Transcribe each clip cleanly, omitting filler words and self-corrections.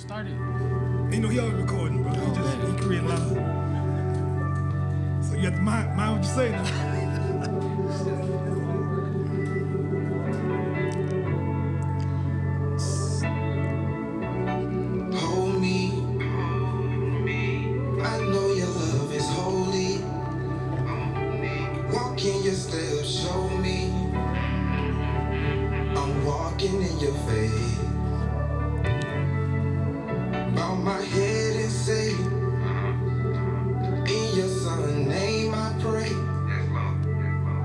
started. You know, he always recording, bro. He creating a lot of. So you have to mind what you say now. Hold me. I know your love is holy. Walk in your steps, show me. I'm walking in your faith. Bow my head and say, in your son's name I pray.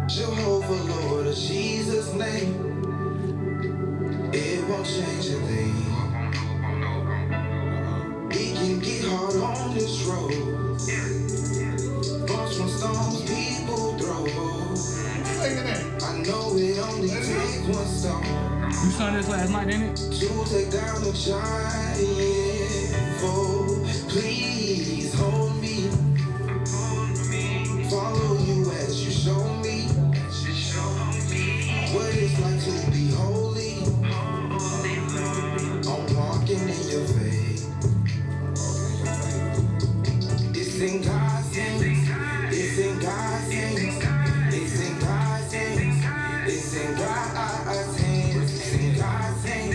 Jehovah, Lord, of Jesus' name. It won't change a thing. It can get hard on this road. Bumps from stones people throw. I know it only takes one stone. You saw this last night, didn't it? To take down the giant foe. Please hold me. Follow you as you show me. What it's like to be holy. I'm walking in your faith. It's in God's hands. It's in God's hands. It's in God's hands. It's in God's hands. It's in God's hands.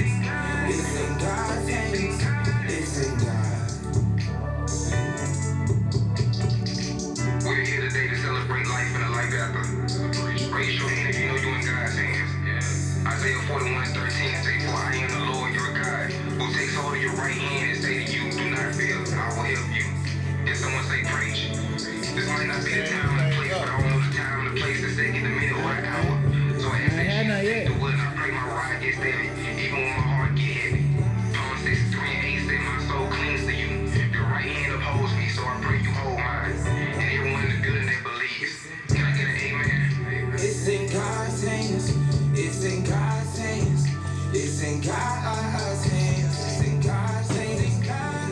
It's in God's hands. It's in God. We're here today to celebrate life and a life after. Raise your hand if you know you're in God's hands. Isaiah 41:13 say, for I am the Lord your God, who takes hold of your right hand and say to you, do not fear, I will help you. And someone say, preach. This might not be the time and the place, but I don't know the time and the place, the second, the minute, or the hour. So I ask that you take the wood and I pray my ride gets steady, even when my heart get heavy. Psalm 63:8 say, my soul clings to you. Your right hand upholds me, so I pray you hold mine. And everyone in the building that believes. Can I get an amen? It's in God's hands. It's in God's hands. It's in God's hands. It's in God's hands.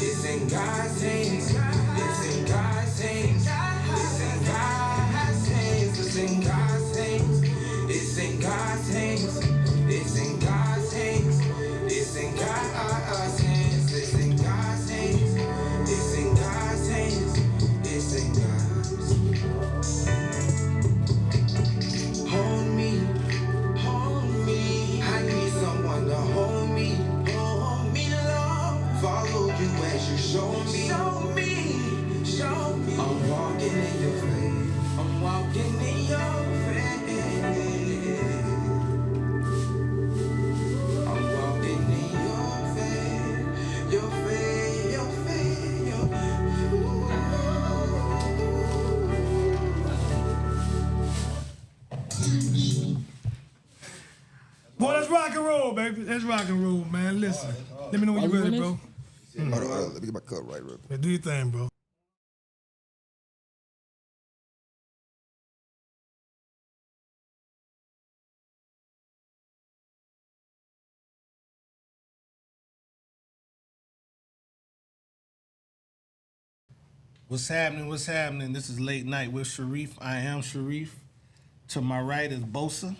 It's in God's hands. It's in God's hands. It's in God's hands. It's in God's hands. It's in God's hands. It's in God's hands. It's in God's hands. It's in God's hands. It's in God's hands. It's in God's. Hold me. Hold me. I need someone to hold me. Hold me, Lord. Follow you as you show me. Show me. Show me. I'm walking in your faith. I'm walking in your faith. I'm walking in your faith. Your faith. Your faith. Your Boy, let's rock and roll, baby. Let's rock and roll, man. Listen. Let me know when you're ready, bro. Hold on, let me get my cup right real quick. Yeah, do your thing, bro. What's happening? What's happening? This is Late Night with Sharif. I am Sharif. To my right is Bosa,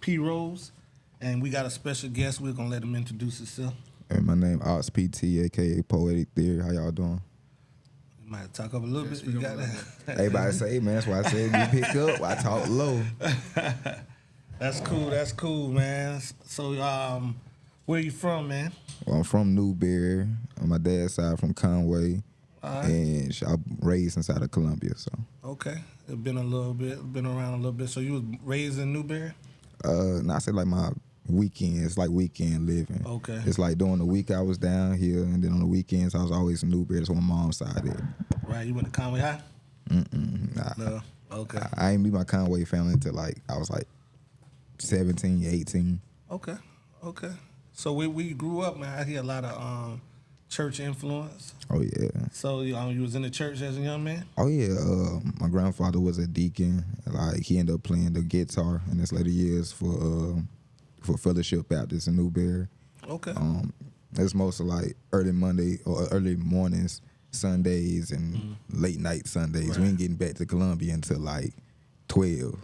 P. Rose, and we got a special guest. We're going to let him introduce himself. Hey, my name AUX PT, a.k.a. Poetic Theory. How y'all doing? You might talk up a little bit. You got that? Everybody say, man, that's why I said you pick up. I talk low. That's cool. That's cool, man. So, where you from, man? Well, I'm from Newberry. On my dad's side, from Conway. And I'm raised inside of Columbia, so. Okay. It's been around a little bit. So you was raised in Newberry? No, I said like my weekend. It's like weekend living. Okay. It's like during the week I was down here, and then on the weekends I was always in Newberry. That's where my mom's side is. Right. You went to Conway High? Nah. No. Okay. I ain't meet my Conway family until like I was like 17, 18. Okay. So we grew up, man. I hear a lot of church influence. Oh yeah. So you was in the church as a young man? Oh yeah. My grandfather was a deacon. Like he ended up playing the guitar in his later years for Fellowship Baptist in Newberry. Okay. It's mostly like early Monday or early mornings, Sundays, and late night Sundays. Right. We ain't getting back to Columbia until like 12.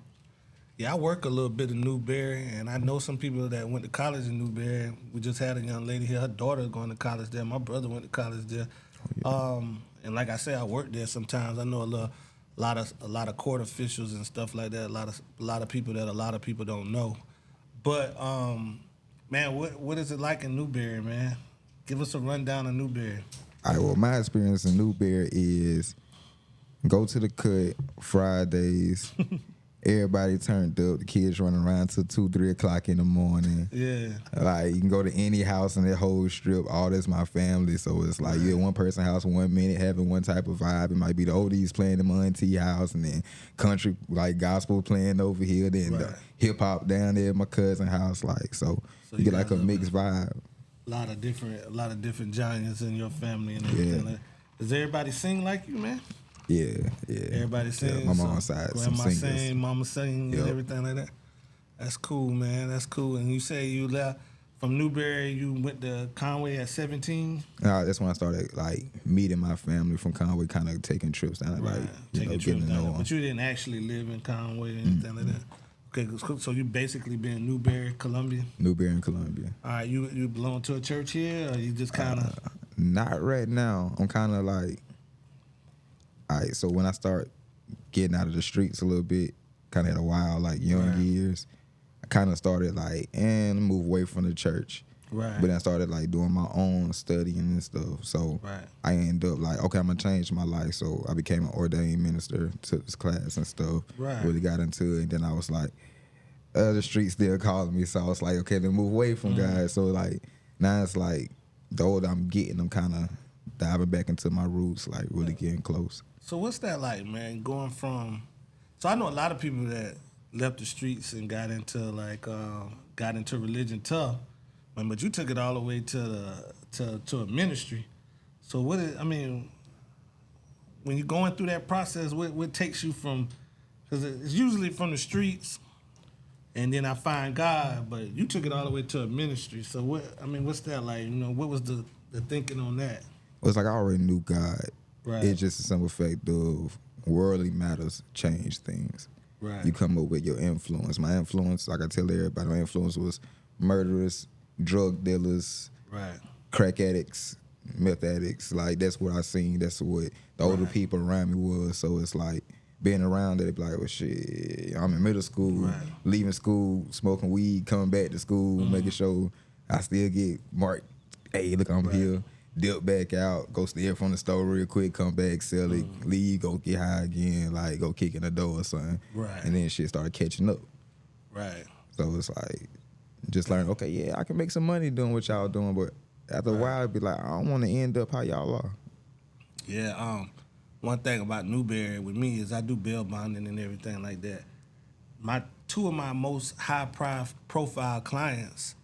Yeah, I work a little bit in Newberry, and I know some people that went to college in Newberry. We just had a young lady here. Her daughter going to college there. My brother went to college there. And like I said, I work there sometimes. I know a lot of court officials and stuff like that. A lot of people that a lot of people don't know. But man, what is it like in Newberry, man? Give us a rundown of Newberry. All right, well, my experience in Newberry is go to the cut Fridays. Everybody turned up. The kids running around till 2, 3 o'clock in the morning. Yeah. Like, you can go to any house in that whole strip. All that's my family. So it's like you at one person's house 1 minute having one type of vibe. It might be the oldies playing in my auntie house, and then country, like gospel playing over here. Then the hip hop down there at my cousin's house. Like, so you get like a mixed vibe. A lot of different giants in your family and everything. Yeah. Does everybody sing like you, man? Yeah. Everybody sings. Yeah, my mom's side, some grandma singers. sing, mama sing, Yep. and everything like that. That's cool, man. That's cool. And you say you left from Newberry, you went to Conway at 17? That's when I started like meeting my family from Conway, kind of taking trips down, like Taking getting to know down there. them. But you didn't actually live in Conway or anything like that. Okay, so you basically been in Newberry, Columbia. Newberry and Columbia. All right, you belong to a church here, or you just kind of? Not right now. I'm kind of like, all right. So when I start getting out of the streets a little bit, kind of had a while, like young years, I kind of started like and move away from the church. Right. But then I started like doing my own studying and stuff. So I ended up like, okay, I'm gonna change my life. So I became an ordained minister, took this class and stuff. Right. Really got into it. And then I was like, the streets still calling me. So I was like, okay, then move away from God. So like now it's like the older I'm getting, I'm kind of diving back into my roots, like really getting close. So what's that like, man? Going from, so I know a lot of people that left the streets and got into religion tough, but you took it all the way to a ministry. So when you're going through that process, what takes you from, because it's usually from the streets, and then I find God, but you took it all the way to a ministry. So what's that like? You know, what was the thinking on that? It was like I already knew God. Right. It's just a simple fact of worldly matters change things. Right. You come up with your influence. My influence, like I tell everybody, my influence was murderers, drug dealers, crack addicts, meth addicts. Like that's what I seen. That's what the older people around me was. So it's like being around it, be like, well, shit, I'm in middle school, leaving school, smoking weed, coming back to school, making sure I still get marked. Hey, look, I'm here. Dip back out, go steal from the store real quick, come back, sell it, leave, go get high again, like go kick in the door or something. Right. And then shit started catching up. Right. So it's like, just learn, okay, yeah, I can make some money doing what y'all doing, but after a while, it'd be like, I don't want to end up how y'all are. Yeah, one thing about Newberry with me is I do bail bonding and everything like that. Two of my most high profile clients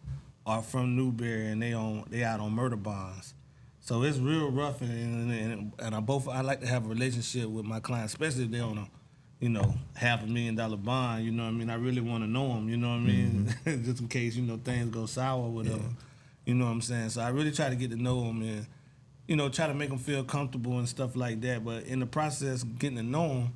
are from Newberry, and they out on murder bonds. So it's real rough, and I like to have a relationship with my clients, especially if they're on a, $500,000 bond. You know what I mean? I really want to know them. You know what I mean? Just in case things go sour or whatever. Yeah. You know what I'm saying? So I really try to get to know them and try to make them feel comfortable and stuff like that. But in the process of getting to know them,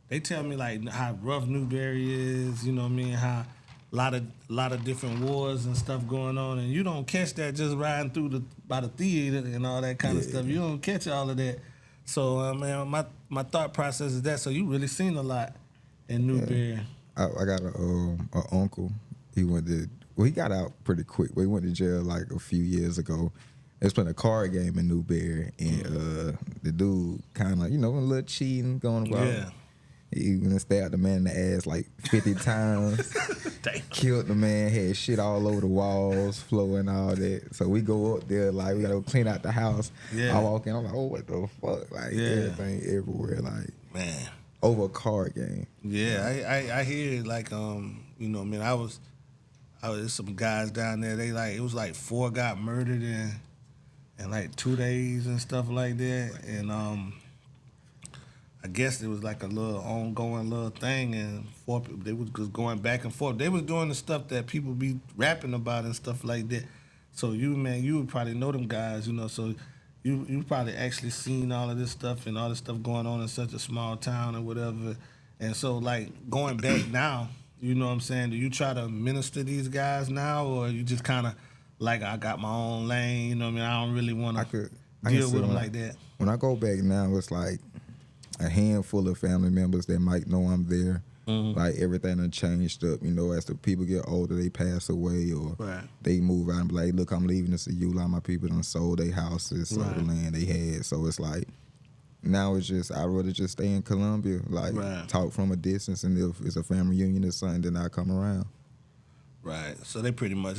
they tell me like how rough Newberry is. You know what I mean? How a lot of different wars and stuff going on, and you don't catch that just riding through by the theater and all that kind of stuff. You don't catch all of that. So, man, my thought process is that. So you really seen a lot in Newberry. I got a uncle. He got out pretty quick, but he went to jail like a few years ago. They was playing a card game in Newberry, and the dude kind of, a little cheating going about. Yeah. He went and stabbed the man in the ass like 50 times. Killed the man, had shit all over the walls, floor and all that. So we go up there, like, we gotta go clean out the house. Yeah. I walk in, I'm like, oh, what the fuck? Like, everything everywhere, like, man, over a card game. Yeah, I hear it, like, man, I was some guys down there, it was like 4 got murdered in like 2 days and stuff like that. And, I guess it was like a little ongoing little thing, and they was just going back and forth. They was doing the stuff that people be rapping about and stuff like that. So you would probably know them guys, so you probably actually seen all of this stuff and all this stuff going on in such a small town or whatever. And so like going back now, You know what I'm saying? Do you try to minister these guys now, or you just kind of like, I got my own lane? You know what I mean? I don't really want to deal with them like that. When I go back now, it's like a handful of family members that might know I'm there. Like everything done changed up, you know, as the people get older, they pass away or they move out and be like, look, I'm leaving this to you. A lot of my people done sold their houses, sold the land they had. So it's like, now it's just, I'd rather just stay in Columbia, like talk from a distance, and if it's a family reunion or something, then I come around. Right. So they pretty much,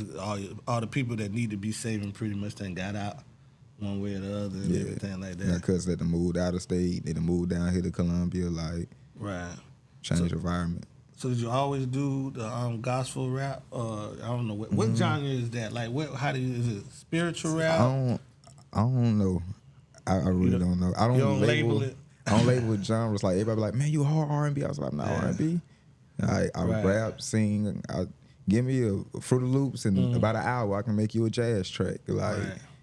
all the people that need to be saving pretty much then got out one way or the other and everything like that. Yeah, because they done moved out of state, they done moved down here to Columbia, like, change environment. So did you always do the gospel rap? I don't know what genre is that. Like, is it spiritual rap? I don't know. I really don't know. I don't label it. I don't label it genres. Like everybody be like, man, you hard R&B. I was like, I'm not R&B. I rap, sing. Give me a Fruit of Loops in about an hour. I can make you a jazz track. Like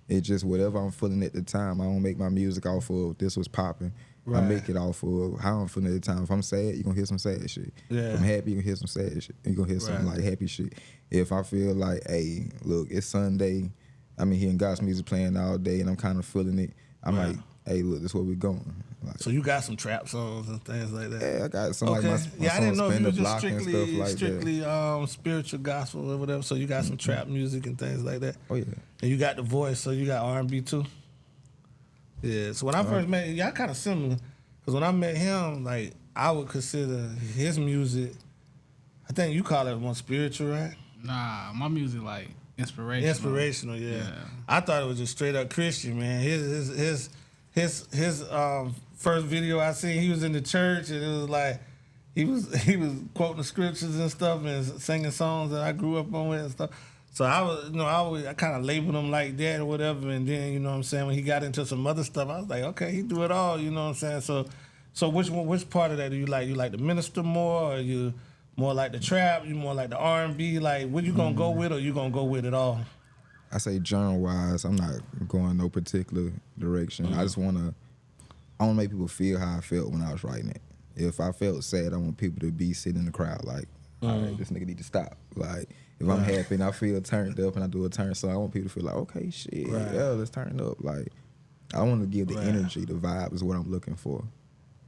it's just whatever I'm feeling at the time. I don't make my music off of this was popping. I make it off of how I'm feeling at the time. If I'm sad, you're going to hear some sad shit. If I'm happy, you're going to hear some sad shit. You're going to hear some like happy shit. If I feel like, hey, look, it's Sunday, I'm hearing gospel music playing all day and I'm kind of feeling it, I'm like, hey, look, this is where we're going. Like, so you got some trap songs and things like that? Yeah, I got some like my I didn't know if you were just strictly spiritual gospel or whatever. So you got some trap music and things like that? Oh, yeah. And you got the voice, so you got R&B too? Yeah, so when I first met y'all kind of similar, because when I met him, like, I would consider his music, I think you call it more spiritual, right? Nah, my music, like, inspirational. Inspirational, yeah. I thought it was just straight up Christian, man. His first video I seen, he was in the church, and it was like, he was quoting the scriptures and stuff and singing songs that I grew up on with and stuff. So I kind of labeled him like that or whatever, and then, you know what I'm saying, when he got into some other stuff, I was like, okay, he do it all, you know what I'm saying? So which part of that do you like? You like the minister more, or you more like the trap? You more like the R&B? Like, what you gonna go with, or you gonna go with it all? I say genre-wise, I'm not going no particular direction. I just want to make people feel how I felt when I was writing it. If I felt sad, I want people to be sitting in the crowd like, all right, this nigga need to stop. Like, if I'm happy and I feel turned up and I do a turn song, I want people to feel like, okay, shit, yeah, let's turn up. Like, I want to give the energy, the vibe is what I'm looking for.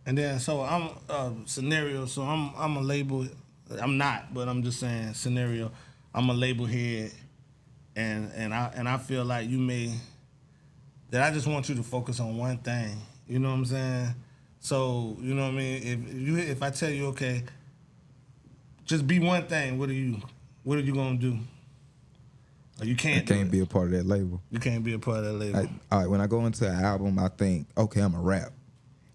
And then, so I'm scenario. So I'm a label. I'm not, but I'm just saying scenario. I'm a label head, and I feel like that I just want you to focus on one thing. You know what I'm saying? So, you know what I mean? If I tell you, okay, just be one thing, what are you gonna do? Or you can't. I can't be a part of that label. You can't be a part of that label. All right, when I go into an album, I think, okay, I'm a rap.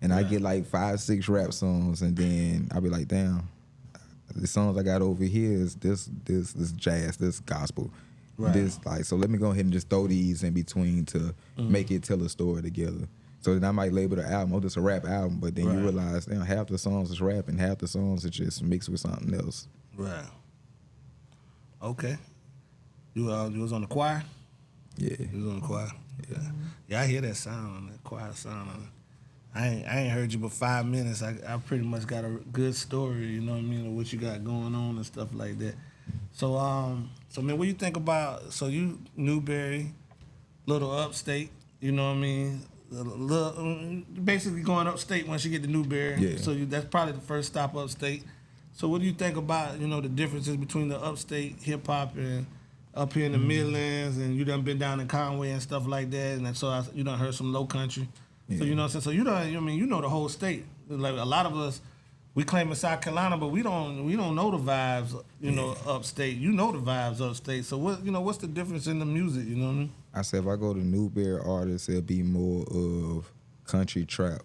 And I get like 5-6 rap songs, and then I'll be like, damn, the songs I got over here is this jazz, this gospel. This, like, so let me go ahead and just throw these in between to make it tell a story together. So then I might label the album, just a rap album, but then you realize, half the songs is rap and half the songs is just mixed with something else. Right. Okay. You was on the choir? Yeah. You was on the choir? Yeah, I hear that sound, that choir sound on it. I ain't heard you but 5 minutes. I pretty much got a good story, you know what I mean, of what you got going on and stuff like that. So man, what you think about, so you Newberry, little upstate, you know what I mean? Basically going upstate once you get to Newberry. Yeah. So that's probably the first stop upstate. So what do you think about, the differences between the upstate hip hop and up here in the Midlands, and you done been down in Conway and stuff like that, and so you done heard some low country. Yeah. So you know what I'm saying? So you know the whole state. Like a lot of us, we claim in South Carolina, but we don't know the vibes, upstate. You know the vibes upstate. So what's the difference in the music, you know what I mean? I said if I go to Newberry artists, it'll be more of country trap.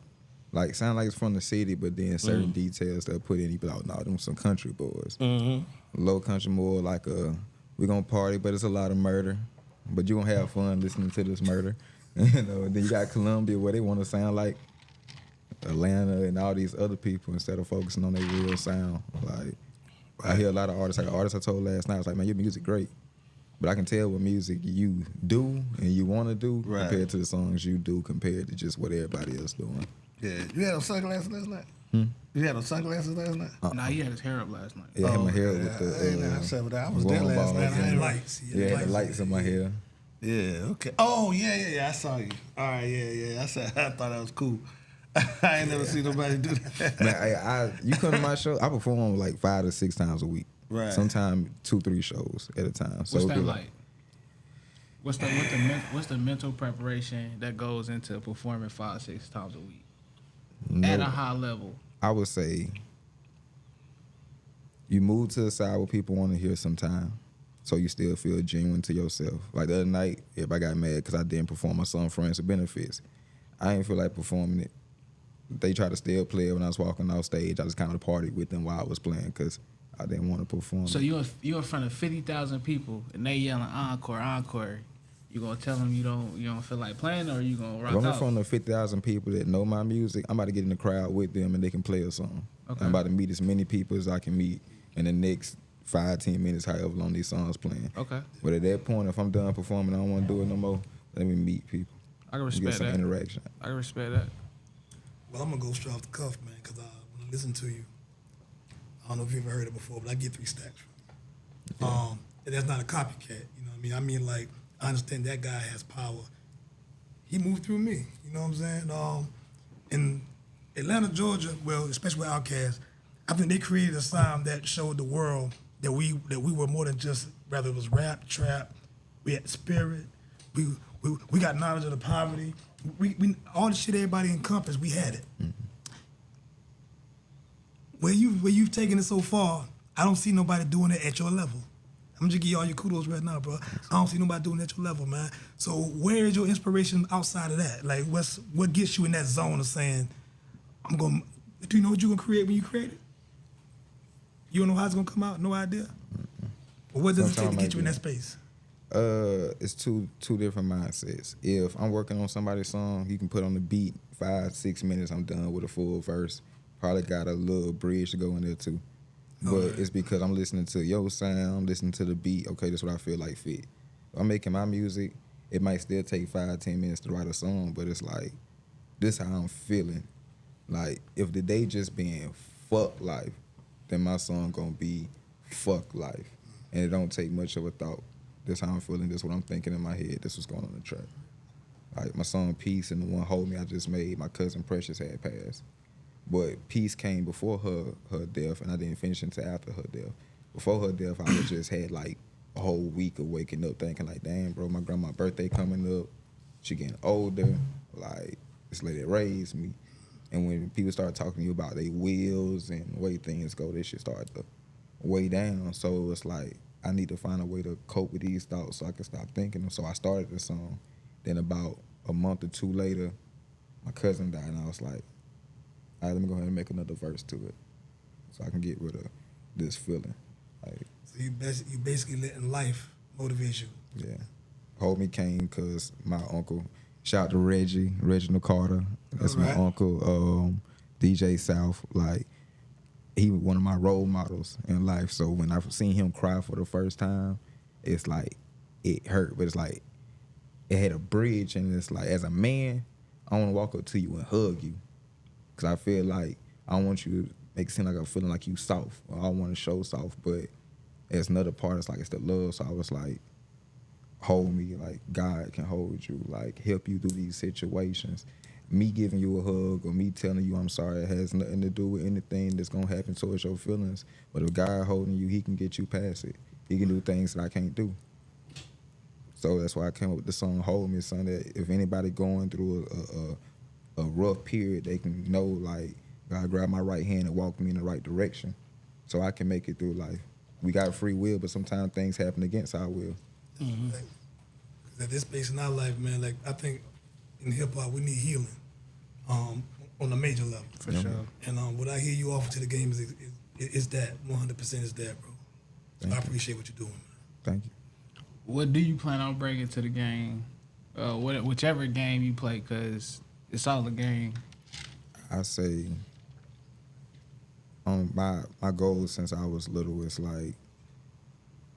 Like, sound like it's from the city, but then certain details they'll put in, you be like, no, them some country boys. Low country more like we gonna party, but it's a lot of murder. But you gonna have fun listening to this murder. And then you got Columbia where they want to sound like Atlanta and all these other people instead of focusing on their real sound. Like, I hear a lot of artists, like an artist I told last night, I was like, man, your music great. But I can tell what music you do and you want to do compared to the songs you do compared to just what everybody else doing. Yeah. You had on sunglasses last night? You had on sunglasses last night? Nah, he had his hair up last night. Yeah, I had my hair with the I said that. I was there last night. I And ain't lights. yeah, the lights in my hair. Yeah, okay. Oh, yeah. I saw you. All right, yeah. I thought that was cool. I ain't never seen nobody do that. Man, you come to my show, I perform like 5 to 6 times a week. Right. Sometimes 2-3 shows at a time. So What's it'd that be like? What's the mental preparation that goes into performing 5-6 times a week at a high level? I would say you move to the side where people want to hear sometime, so you still feel genuine to yourself. Like the other night, everybody got mad because I didn't perform my song Friends with Benefits. I didn't feel like performing it. They tried to still play it when I was walking off stage. I just kind of partied with them while I was playing because I didn't want to perform. So you in front of 50,000 people and they yelling encore, encore. You gonna tell them you don't feel like playing, or you gonna rock If I'm in out? front of 50,000 people that know my music, I'm about to get in the crowd with them and they can play a song. Okay. I'm about to meet as many people as I can meet in the next 5-10 minutes, however long these songs playing. Okay. But at that point, if I'm done performing, I don't want to do it no more. Let me meet people. I can and respect get some that. interaction. I can respect that. Well, I'm gonna go straight off the cuff, man, because when I listen to you, I don't know if you ever heard it before, but I get 3 stacks from you. And that's not a copycat, you know what I mean? I mean, like, I understand that guy has power. He moved through me, you know what I'm saying? In Atlanta, Georgia, well, especially with Outkast, I think they created a sound that showed the world that we were more than just, whether it was rap, trap, we had spirit, we got knowledge of the poverty. We all the shit everybody encompassed, we had it. Where you've taken it so far, I don't see nobody doing it at your level. I'm just give you all your kudos right now, bro. I don't see nobody doing it at your level, man. So where is your inspiration outside of that? Like, what gets you in that zone of saying, do you know what you're gonna create when you create it? You don't know how it's gonna come out, no idea? But what does it take to get you in that space? It's two different mindsets. If I'm working on somebody's song, you can put on the beat 5-6 minutes, I'm done with a full verse. Probably got a little bridge to go in there too. But it's because I'm listening to your sound, listening to the beat. Okay, that's what I feel like fit. If I'm making my music, it might still take 5-10 minutes to write a song, but it's like, this how I'm feeling. Like, if the day just being fuck life, then my song gonna be fuck life. And it don't take much of a thought. This how I'm feeling, this what I'm thinking in my head, this what's going on the track. Like my song Peace and the one Hold Me I just made, my cousin Precious had passed. But Peace came before her death, and I didn't finish until after her death. Before her death, I was just had like a whole week of waking up thinking like, damn, bro, my grandma's birthday coming up. She getting older. Like, this lady raised me. And when people start talking to you about their wills and the way things go, this shit start to weigh down. So it's like, I need to find a way to cope with these thoughts so I can stop thinking them. So I started the song. Then about a month or 2 later, my cousin died, and I was like, all right, let me go ahead and make another verse to it so I can get rid of this feeling. Like, So you basically letting life motivate you. yeah. Hold Me came because my uncle, shout out to Reginald Carter. That's my uncle, DJ South. Like, he was one of my role models in life. So when I've seen him cry for the first time, it's like, it hurt, but it's like, it had a bridge, and it's like, as a man, I want to walk up to you and hug you. Because I feel like I don't want you to make it seem like I'm feeling like you soft, or I want to show soft, but as another part, it's like, it's the love. So I was like, hold me, like God can hold you, like help you through these situations. Me giving you a hug or me telling you I'm sorry, it has nothing to do with anything that's gonna happen towards your feelings. But if God holding you, he can get you past it. He can do things that I can't do. So that's why I came up with the song Hold Me, son, that if anybody going through a rough period, they can know, like, God grabbed my right hand and walked me in the right direction so I can make it through life. We got free will, but sometimes things happen against our will. Mm-hmm. At this space in our life, man, like, I think in hip hop we need healing on a major level. For sure. And what I hear you offer to the game is that 100% is that, bro. So I appreciate what you're doing, man. Thank you. What do you plan on bringing to the game? Whichever game you play, because it's all a game. I say my goal since I was little is like,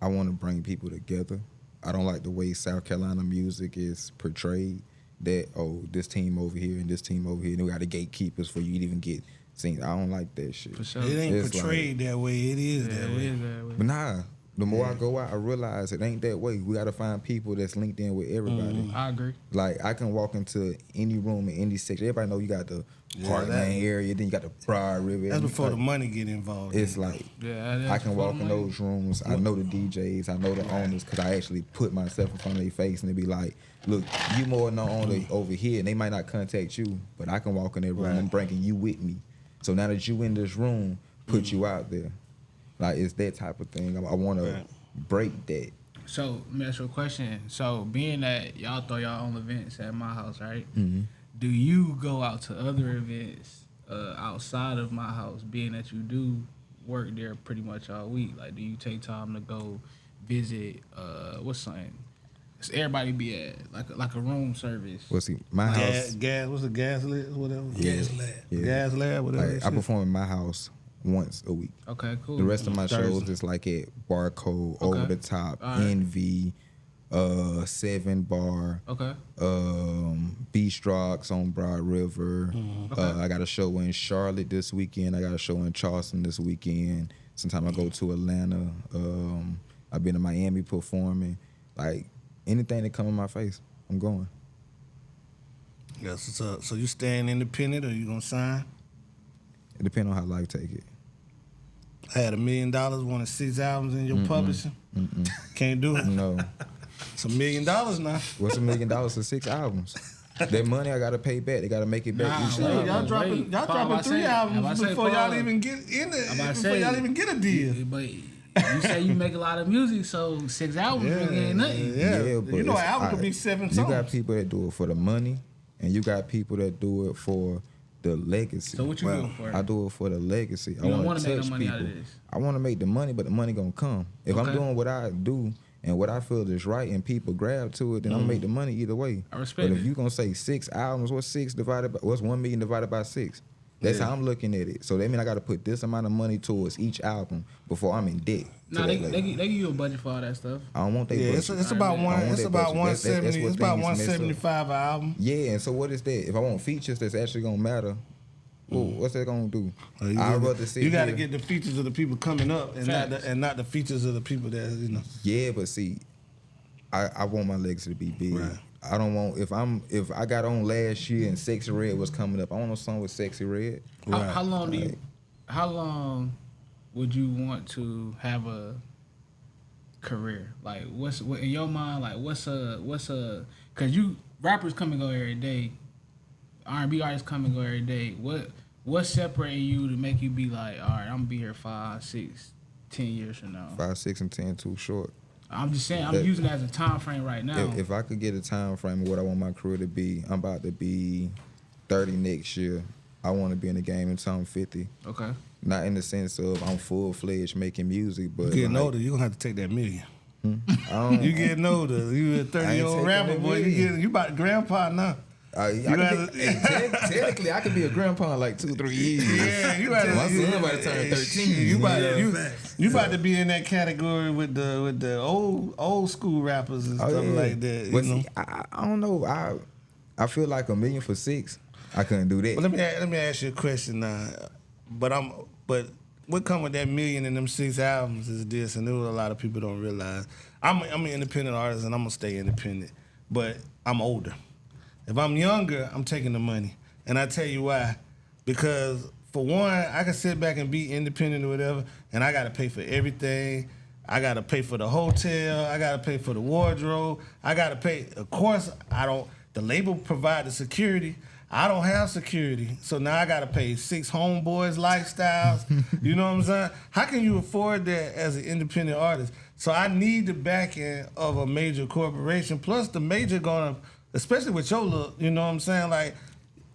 I want to bring people together. I don't like the way South Carolina music is portrayed, that, oh, this team over here and this team over here, and we got the gatekeepers for you to even get See, I don't like that shit. For sure. It ain't It's portrayed that way. It is Yeah, that it way. is that way. But nah, the more I go out, I realize it ain't that way. We gotta find people that's linked in with everybody. I agree. Like I can walk into any room in any section. Everybody know you got the Park Lane area, then you got the Broad River. That's before the like, money get involved. It's like Yeah, I can walk in those rooms. I know the DJs. I know the owners because I actually put myself in front of their face and they be like, "Look, you more than the owner over here." And they might not contact you, but I can walk in that room and bringing you with me. So now that you in this room, put you out there. Like it's that type of thing. I want to break that. So, let me ask you a question. So, being that y'all throw y'all own events at my house, right? Mm-hmm. Do you go out to other events outside of my house, being that you do work there pretty much all week? Like, do you take time to go visit, what's something? Does everybody be at, like a room service? Well, see, my house. Gas, what's the gas lid, whatever? Gas lab. Yeah. Gas lab, whatever. Like, I perform in my house once a week. Okay, cool. The rest of my shows Thursday. is like at Barcode, Okay. Over the Top, All right. Envy, 7 Bar, Okay. B-Strox on Broad River. Okay. I got a show in Charlotte this weekend. I got a show in Charleston this weekend. Sometimes I go to Atlanta. I've been to Miami performing. Like anything that come in my face, I'm going. Yeah, so you staying independent or you gonna sign? It depends on how life take it. I had $1 million, wanted 6 albums in your publishing. Can't do it. No. It's $1 million now. What's $1 million for 6 albums? That money I gotta pay back. They gotta make it back Nah, each wait, time. Y'all wait. dropping Paul, I 3 say- I albums say, before Paul, y'all even get in I'm about to it. Before say, y'all even get a deal. But you say you make a lot of music, so 6 albums really ain't nothing. Yeah, but you know, it's- an album could I- be 7 You songs. got people that do it for the money, and you got people that do it for the legacy. So what you doing for it? I do it for the legacy. You I don't want wanna to make no touch money people. out of this. I want to make the money, but the money gonna come. If Okay. I'm doing what I do and what I feel is right, and people grab to it, then I'm gonna make the money either way. I respect But if it. you gonna say 6 albums, what's 1 million divided by 6? That's how I'm looking at it. So that means I got to put this amount of money towards each album before I'm in debt. to Nah, that they label. give you a budget for all that stuff. I don't want that Yeah, budget. it's about I one. want It's that about budget. That's 170. what It's about things mess up. 175 an album. Yeah, and so what is that? If I want features that's actually gonna matter, well, what's that gonna do? You I'd gotta- rather sit You got to here- get the features of the people coming up, and Facts. not the features of the people that you know. Yeah, but see, I want my legacy to be big. Right. I don't want if I got on last year and Sexy Red was coming up. I want a song with Sexy Red. How long do you? How long would you want to have a career? Like, what in your mind? Like, what's a? Cause you rappers come and go every day. R&B artists come and go every day. What's separating you to make you be like, all right, I'm gonna be here 5, 6, 10 years from now? 5, 6, and 10 too short. I'm just saying, I'm That- using it as a time frame right now. If I could get a time frame of what I want my career to be, I'm about to be 30 next year. I want to be in the game until I'm 50. Okay. Not in the sense of I'm full-fledged making music, but Getting like, older, you gonna have to take that $1 million. I don't, You getting older. You a 30-year-old taking rapper that boy. $1 You about grandpa now. technically, I could be a grandpa in like 2-3 years. Yeah, you about to. My son about to turn 13. You about Yeah, you, facts. you about to be in that category with the old school rappers and stuff like that. But You know? see, I don't know. I feel like $1 million for 6. I couldn't do that. But let me ask you a question now. But what come with that $1 million and them 6 albums is this, and there was a lot of people don't realize. I'm an independent artist and I'm gonna stay independent, but I'm older. If I'm younger, I'm taking the money, and I tell you why. Because for one, I can sit back and be independent or whatever, and I gotta pay for everything. I gotta pay for the hotel. I gotta pay for the wardrobe. I gotta pay. Of course, I don't. The label provide the security. I don't have security, so now I gotta pay 6 homeboys' lifestyles. You know what I'm saying? How can you afford that as an independent artist? So I need the backing of a major corporation. Plus, the major gonna, especially with your look, you know what I'm saying? Like,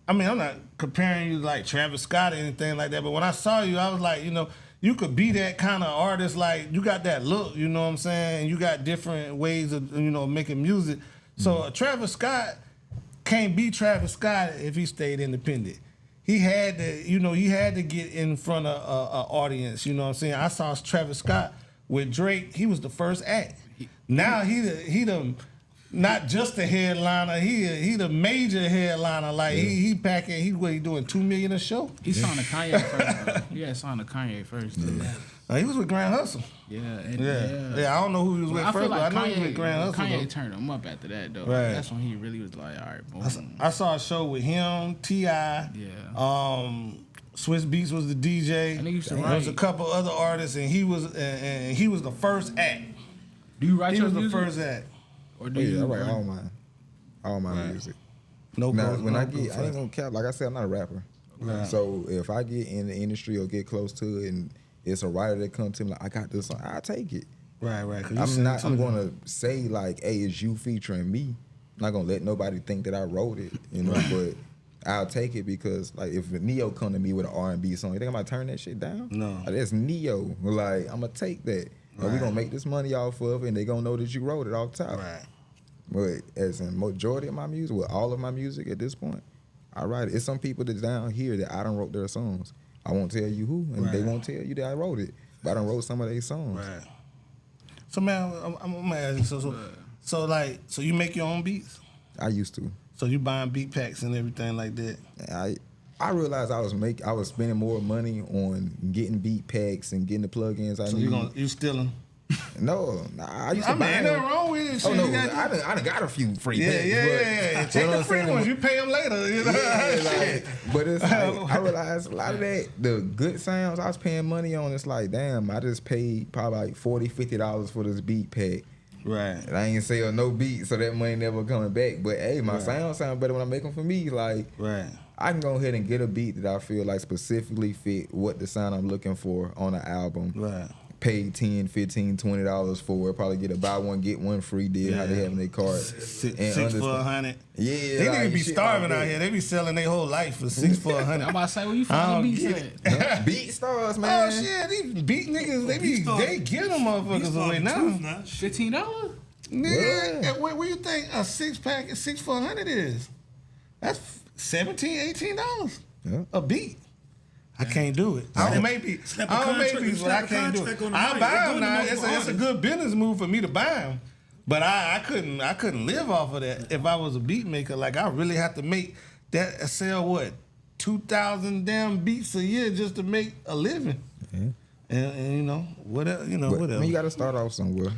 I mean, I'm not comparing you like Travis Scott or anything like that, but when I saw you, I was like, you know, you could be that kind of artist. Like, you got that look, you know what I'm saying? And you got different ways of, you know, making music. So Travis Scott can't be Travis Scott if he stayed independent. He had to get in front of an audience. You know what I'm saying? I saw Travis Scott with Drake. He was the first act. Now he done not just a headliner. He the major headliner. Like he packing. He doing $2 million a show. He signed to Kanye first, bro. He had signed to Kanye first. Too. He was with Grand Hustle. Yeah, Yeah. I don't know who he was with I feel first, like but I know he was with Grand Hustle. Kanye though. turned him up after that, though. Right. That's when he really was like, all right, boom. I saw a show with him, T.I. Yeah. Swiss Beats was the DJ. And he used to There was a write. couple other artists, and he was the first act. Do you write He your was the music? first act. Or do Yeah, you? I write all my music. No, Now, ghost, when no I get, ghost. I ain't gonna cap. Like I said, I'm not a rapper. Right. So if I get in the industry or get close to it, and it's a writer that comes to me like, I got this song, I take it. Right. I'm gonna say like, hey, it's you featuring me. I'm not gonna let nobody think that I wrote it, you know. But I'll take it because like if Neo come to me with an R&B song, you think I'm gonna turn that shit down? No. Like, that's Neo. Like I'm gonna take that. Like, we gonna make this money off of it, and they gonna know that you wrote it off top. Right. But as in majority of my music, with all of my music at this point, I write it. It's some people that's down here that I done wrote their songs. I won't tell you who, and they won't tell you that I wrote it. But I done wrote some of their songs. Right. So man, I'm gonna ask you. So you make your own beats? I used to. So you buying beat packs and everything like that? I realized I was spending more money on getting beat packs and getting the plugins I So need. you stealing? No, I used to buy ain't them. nothing wrong with it. Oh no, You got- I done got a few free Yeah. packs. Take You know the what free I'm ones. saying? You pay them later. You know? Yeah, but it's like, I realized a lot of that, the good sounds I was paying money on, it's like, damn, I just paid probably like $40, $50 for this beat pack. Right. And I ain't sell no beat, so that money never coming back. But hey, my sound better when I make them for me. Like, Right. I can go ahead and get a beat that I feel like specifically fit what the sound I'm looking for on an album. Right. Pay $10, $15, $20 for it. Probably get a buy one get one free deal. How they have in their card. Six And for $100. Yeah, They like, niggas be shit starving like out that. here. They be selling their whole life for 6 for $100. I'm about to say, where you I find don't the beats get at? Beat stars, man. Oh shit, these beat niggas, they get them motherfuckers away now. $15? Nigga, Yeah. what you think a 6-pack 6 for $100 is? That's $17, $18 Yeah. a beat. I can't do it. I don't make beats, but I can't do it. I buy them now. It's a good business move for me to buy them. But I couldn't live off of that if I was a beat maker. Like I really have to make that sell what 2,000 damn beats a year just to make a living. And you know whatever But, whatever. I mean, you got to start off somewhere.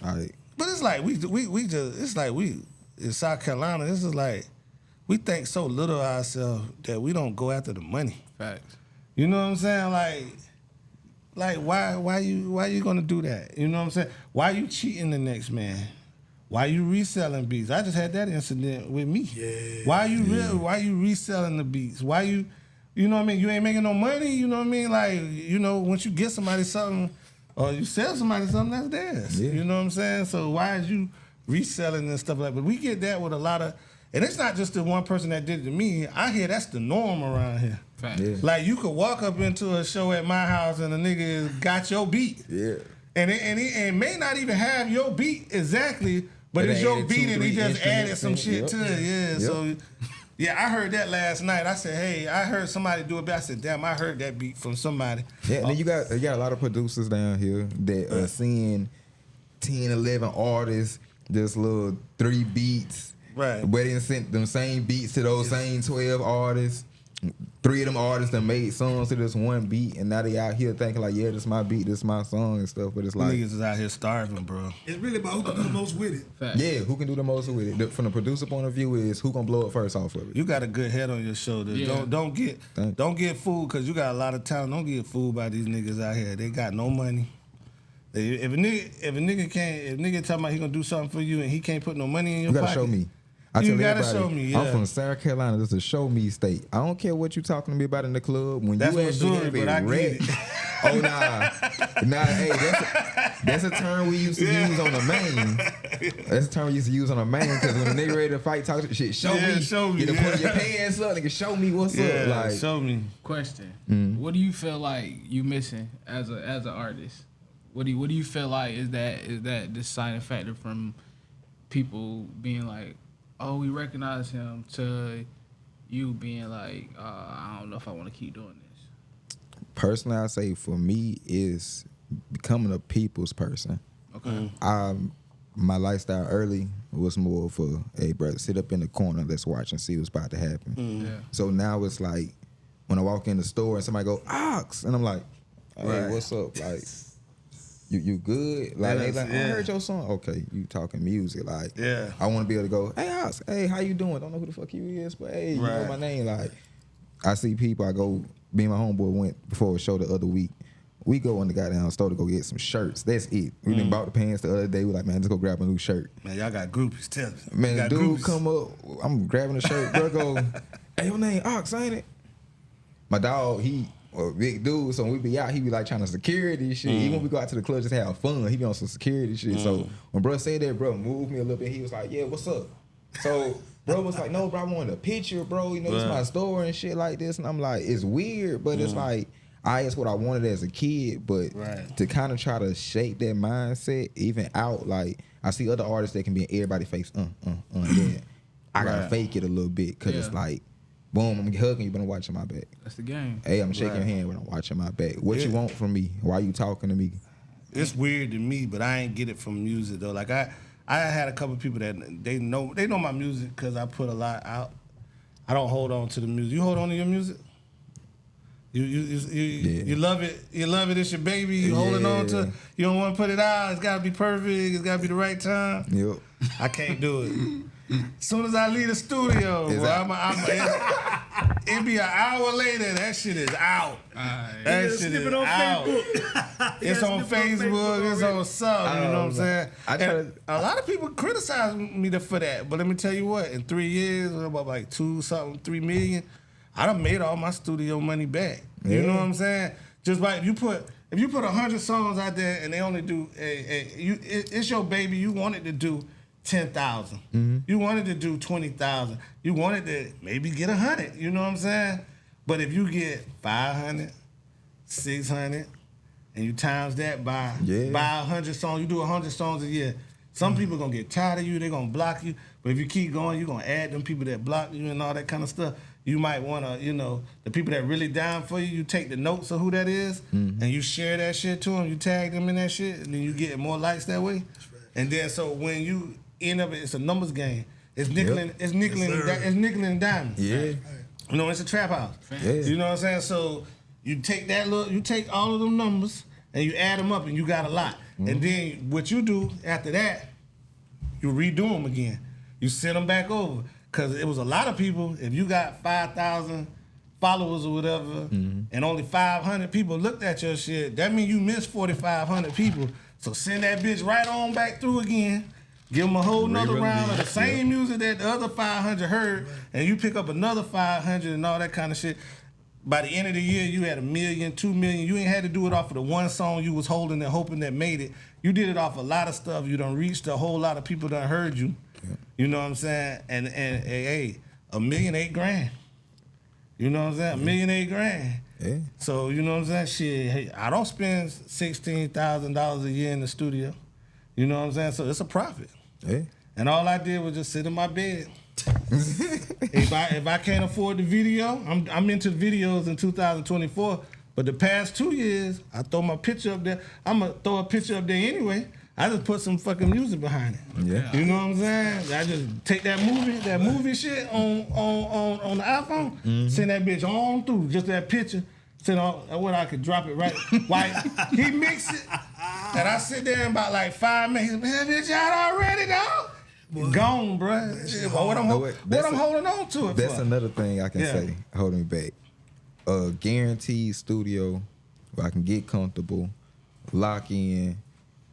All right. But it's like we just it's like we in South Carolina. This is like we think so little of ourselves that we don't go after the money. Facts. You know what I'm saying? Like why you gonna do that? You know what I'm saying? Why you cheating the next man? Why you reselling beats? I just had that incident with me. Yeah. Why you reselling the beats? Why you know what I mean? You ain't making no money. You know what I mean? Like once you get somebody something or you sell somebody something, that's theirs. Yeah. You know what I'm saying? So why is you reselling and stuff like that? But we get that with a lot of, and it's not just the one person that did it to me. I hear that's the norm around here. Facts. Yeah. Like you could walk up into a show at my house and a nigga got your beat. Yeah. And it may not even have your beat exactly, but But it's they your added beat 2, and he 3 just added instruments some in shit it. to it. Yeah. Yep. So yeah, I heard that last night. I said, hey, I heard somebody do it, but I said, damn, I heard that beat from somebody. Yeah, and then you got a lot of producers down here that are seeing 10, 11 artists, just little 3 beats. Right. But they sent them same beats to those same 12 artists. 3 of them artists that made songs to this one beat, and now they out here thinking like, yeah, this my beat, this my song and stuff. But it's like, Niggas is out here starving, bro. It's really about who can do the most with it. Facts. yeah, who can do the most with it? From the producer point of view, is who gonna blow it first off of it? You got a good head on your shoulder. Yeah. Don't get fooled because you got a lot of talent. Don't get fooled by these niggas out here. They got no money. If a nigga talking about he gonna do something for you and he can't put no money in your You gotta pocket, show me. I You tell gotta everybody, show me, yeah. I'm from South Carolina. This is a show me state. I don't care what you talking to me about in the club. When That's you actually Missouri, have but a I get wreck, it. oh nah, hey, that's a term we used to use on the main. That's a term we used to use on the main because when the nigga ready to fight, talk shit. Show me. Get to put your pants up, nigga. Show me what's up. Like, show me. Question: What do you feel like you missing as an artist? What do you feel like is that deciding factor from people being like, oh, we recognize him, to you being like, I don't know if I want to keep doing this? personally, I say for me is becoming a people's person. Okay. my lifestyle early was more for, hey, brother, sit up in the corner, let's watch and see what's about to happen. Yeah. So now it's like, when I walk in the store and somebody go, AUX, and I'm like, hey, Right. what's up? Like, you good? Like, they Yes, like, I yeah. heard your song. Okay, you talking music. Like, Yeah. I want to be able to go, hey, AUX, hey, how you doing? Don't know who the fuck you is, but hey, you know Right. my name. Like, I see people, I go, me and my homeboy went before a show the other week. We go in the goddamn store to go get some shirts. That's it. We done bought the pants the other day. We like, man, let's go grab a new shirt. Man, y'all got groupies, tell me. Man, Got dude groupies. come up, I'm grabbing the shirt, bro, go, hey, your name AUX, ain't it? My dog, he a big dude, so when we be out, he be like trying to security shit. Even when we go out to the club just have fun, he be on some security shit. So when bro said that, bro moved me a little bit. He was like, yeah, what's up? So bro was like, no, bro, I wanted a picture, bro. You know, it's my store and shit like this. And I'm like, it's weird, but it's like, it's what I wanted as a kid. But to kind of try to shape that mindset, even out, like, I see other artists that can be in everybody's face, and then I gotta fake it a little bit, because it's like, boom, I'm hugging you, but I'm watching my back. That's the game. Hey, I'm shaking your hand when I'm watching my back. What you want from me? Why you talking to me? It's weird to me, but I ain't get it from music though. Like I had a couple people that they know my music because I put a lot out. I don't hold on to the music. You hold on to your music? You love it. You love it. It's your baby. You holding on to. You don't want to put it out. It's got to be perfect. It's got to be the right time. Yep. I can't do it. As soon as I leave the studio, it be an hour later. That shit is out. That shit is out. It's on Facebook. It's on something. You know what I'm saying? A lot of people criticize me for that, but let me tell you what. In 3 years, about like 3 million. I done made all my studio money back. You know what I'm saying? Just like if you put 100 songs out there and they only do it's your baby. You wanted to do 10,000. You wanted to do 20,000. You wanted to maybe get 100. You know what I'm saying? But if you get 500, 600, and you times that by 100 songs, you do 100 songs a year. Some people gonna get tired of you. They gonna block you. But if you keep going, you gonna add them people that block you and all that kind of stuff. You might wanna, the people that really down for you. You take the notes of who that is, and you share that shit to them. You tag them in that shit, and then you get more likes that way. And then so when you end up, it's a numbers game. It's nickel and it's nickel and diamond. Yeah. It's a trap house. Yeah. You know what I'm saying? So you take you take all of them numbers and you add them up, and you got a lot. And then what you do after that, you redo them again. You send them back over. Because it was a lot of people, if you got 5,000 followers or whatever, and only 500 people looked at your shit, that means you missed 4,500 people. So send that bitch right on back through again, give them a whole nother round of the same music that the other 500 heard, and you pick up another 500 and all that kind of shit. By the end of the year, you had 1 million, 2 million. You ain't had to do it off of the one song you was holding and hoping that made it. You did it off a lot of stuff. You done reached a whole lot of people that heard you. You know what I'm saying? And hey, $1 million, $8,000. You know what I'm saying? $1 million, $8,000. Yeah. So you know what I'm saying? Shit, hey, I don't spend $16,000 a year in the studio. You know what I'm saying? So it's a profit. Yeah. And all I did was just sit in my bed. if I can't afford the video, I'm into videos in 2024. But the past 2 years, I throw my picture up there. I'm gonna throw a picture up there anyway. I just put some fucking music behind it. Yeah. You know what I'm saying? I just take that movie shit on the iPhone, send that bitch on through, just that picture. Send on what I could drop it right. While he mix it, and I sit there in about like 5 minutes. Man, bitch out already, dog. Gone, bro. What I'm holding on to it That's for? another thing I can say, holding me back. A guaranteed studio where I can get comfortable, lock in,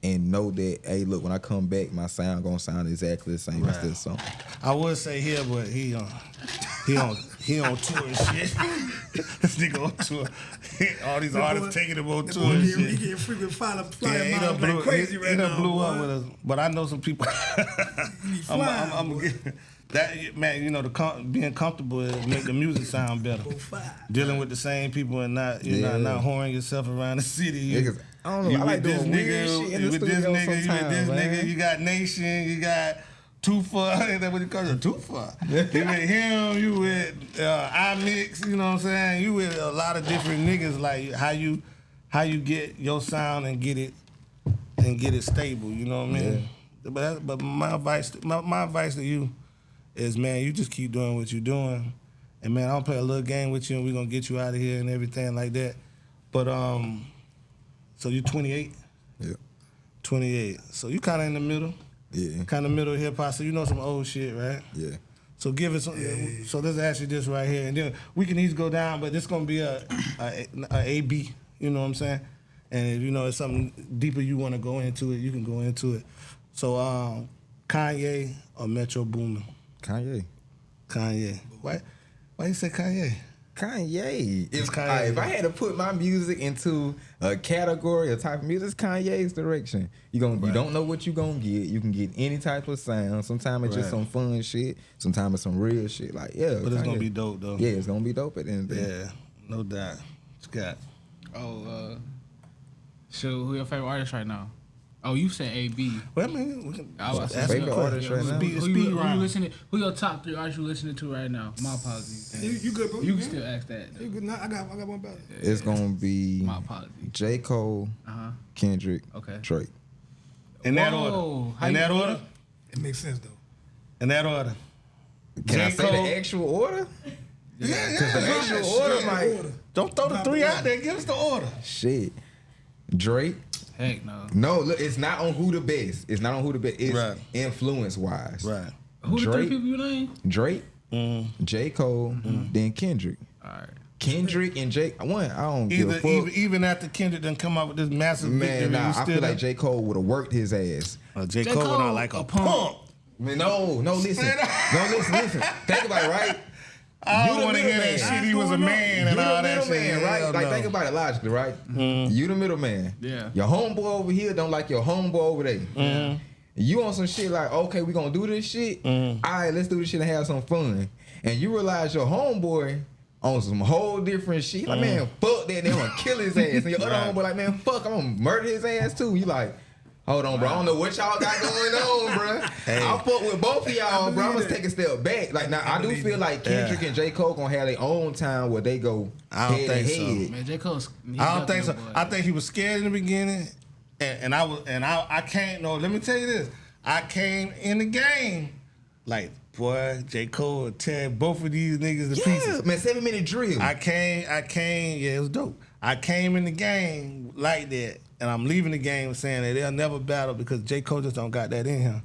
and know that, hey, look, when I come back, my sound gonna sound exactly the same as this song. I would say here, but he on tour and shit. This nigga on tour. All these artists taking him on tour and shit. He getting frequent flying He miles like crazy right now. He blew up with us, but I know some people. I'm that man, being comfortable is make the music sound better. Dealing with the same people and not not whoring yourself around the city. I don't know. I like doing weird shit in the studio sometimes, nigga, you got Nation, you got Tufa, is that what you call it? Tufa. You with him, you with iMix, you know what I'm saying? You with a lot of different niggas, like how you get your sound and get it stable, you know what I mean? But my advice to you is, man, you just keep doing what you're doing, and man, I'll play a little game with you, and we're gonna get you out of here and everything like that. But so you're 28. Yeah. 28. So you kind of in the middle. Yeah. Kind of middle of hip hop. So you know some old shit, right? Yeah. So give us. So let's ask you this right here, and then we can each go down, but this gonna be a A-B. You know what I'm saying? And if you know it's something deeper you want to go into it, you can go into it. So Kanye or Metro Boomin? Kanye. Why you say Kanye? Kanye. It's Kanye. If I had to put my music into a category, a type of music, it's Kanye's direction. You don't know what you gonna get. You can get any type of sound. Sometimes it's just some fun shit. Sometimes it's some real shit. Like But it's Kanye. gonna be dope though. Yeah, it's gonna be dope at the end of the day. Yeah, no doubt. Scott. So who your favorite artist right now? Oh, you said AB. Well, I mean, we can I was ask favorite a question. artist right now? Who your top 3 artists you listening to right now? My apologies. You good, bro? You can still ask that. You good? Nah, I got one better. It's gonna be My apologies. J. Cole, Kendrick, Okay. Drake. In that Whoa, order. how In you that doing? order. It makes sense though. In that order. Can I J. say Cole. the actual order? Yeah. Because the actual order, like, Don't throw the 3 out there. Give us the order. shit. Drake. Heck no. No, look, it's not on who the best. It's not on who the best. It's Right. influence wise. Right. Who the 3 Drake. people you name? Drake, J. Cole, then Kendrick. All right. Kendrick and J. I don't give a fuck. Even after Kendrick done come up with this massive victory, Man, nah, you I still feel like J. Cole would have worked his ass. J. J. Cole would Cole, not like a a pump. Man, no, listen. No, listen. Think about it, right? I don't You the want to hear that middleman. shit. He was a man You and all the that shit. middleman, right? Hell Like, no. think about it logically, right? You the middleman. Yeah. Your homeboy over here don't like your homeboy over there. You on some shit like, okay, we gonna do this shit. All right, let's do this shit and have some fun. And you realize your homeboy on some whole different shit. Like, man, fuck that. They gonna kill his ass. And your other homeboy like, man, fuck, I'm gonna murder his ass too. You like, hold on, bro. I don't know what y'all got going on, bro. I'll fuck with both of y'all, bro. I'm gonna take a step back. Like, now, I do feel like Kendrick and J. Cole gonna have their own time where they go I don't head think to so. head. Man, J. Cole's. I don't think so. I think he was scared in the beginning, and I can't. No, let me tell you this. I came in the game like, boy, J. Cole would tear both of these niggas to Yeah, pieces. man, 7-minute drill. I came. Yeah, it was dope. I came in the game like that, and I'm leaving the game saying that they'll never battle because J. Cole just don't got that in him.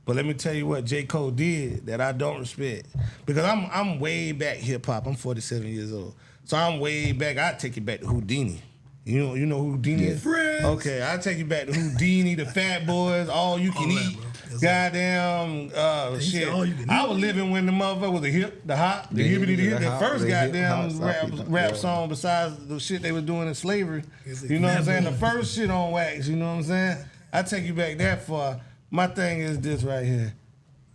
But let me tell you what J. Cole did that I don't respect, because I'm way back hip hop. I'm 47 years old, so I'm way back. I take you back to Houdini. You know who Houdini is? Friends. Okay, I take you back to Houdini, the Fat Boys, all you can All that, eat. bro. That's Goddamn shit. said all you can I eat. was living when the motherfucker was the hip, the hop, the hippity, the hip, the hop, first the hip goddamn hop, rap, yeah. rap song besides the shit they was doing in slavery. It's You know what I'm saying? The example. first shit on wax, you know what I'm saying? I take you back that far. My thing is this right here.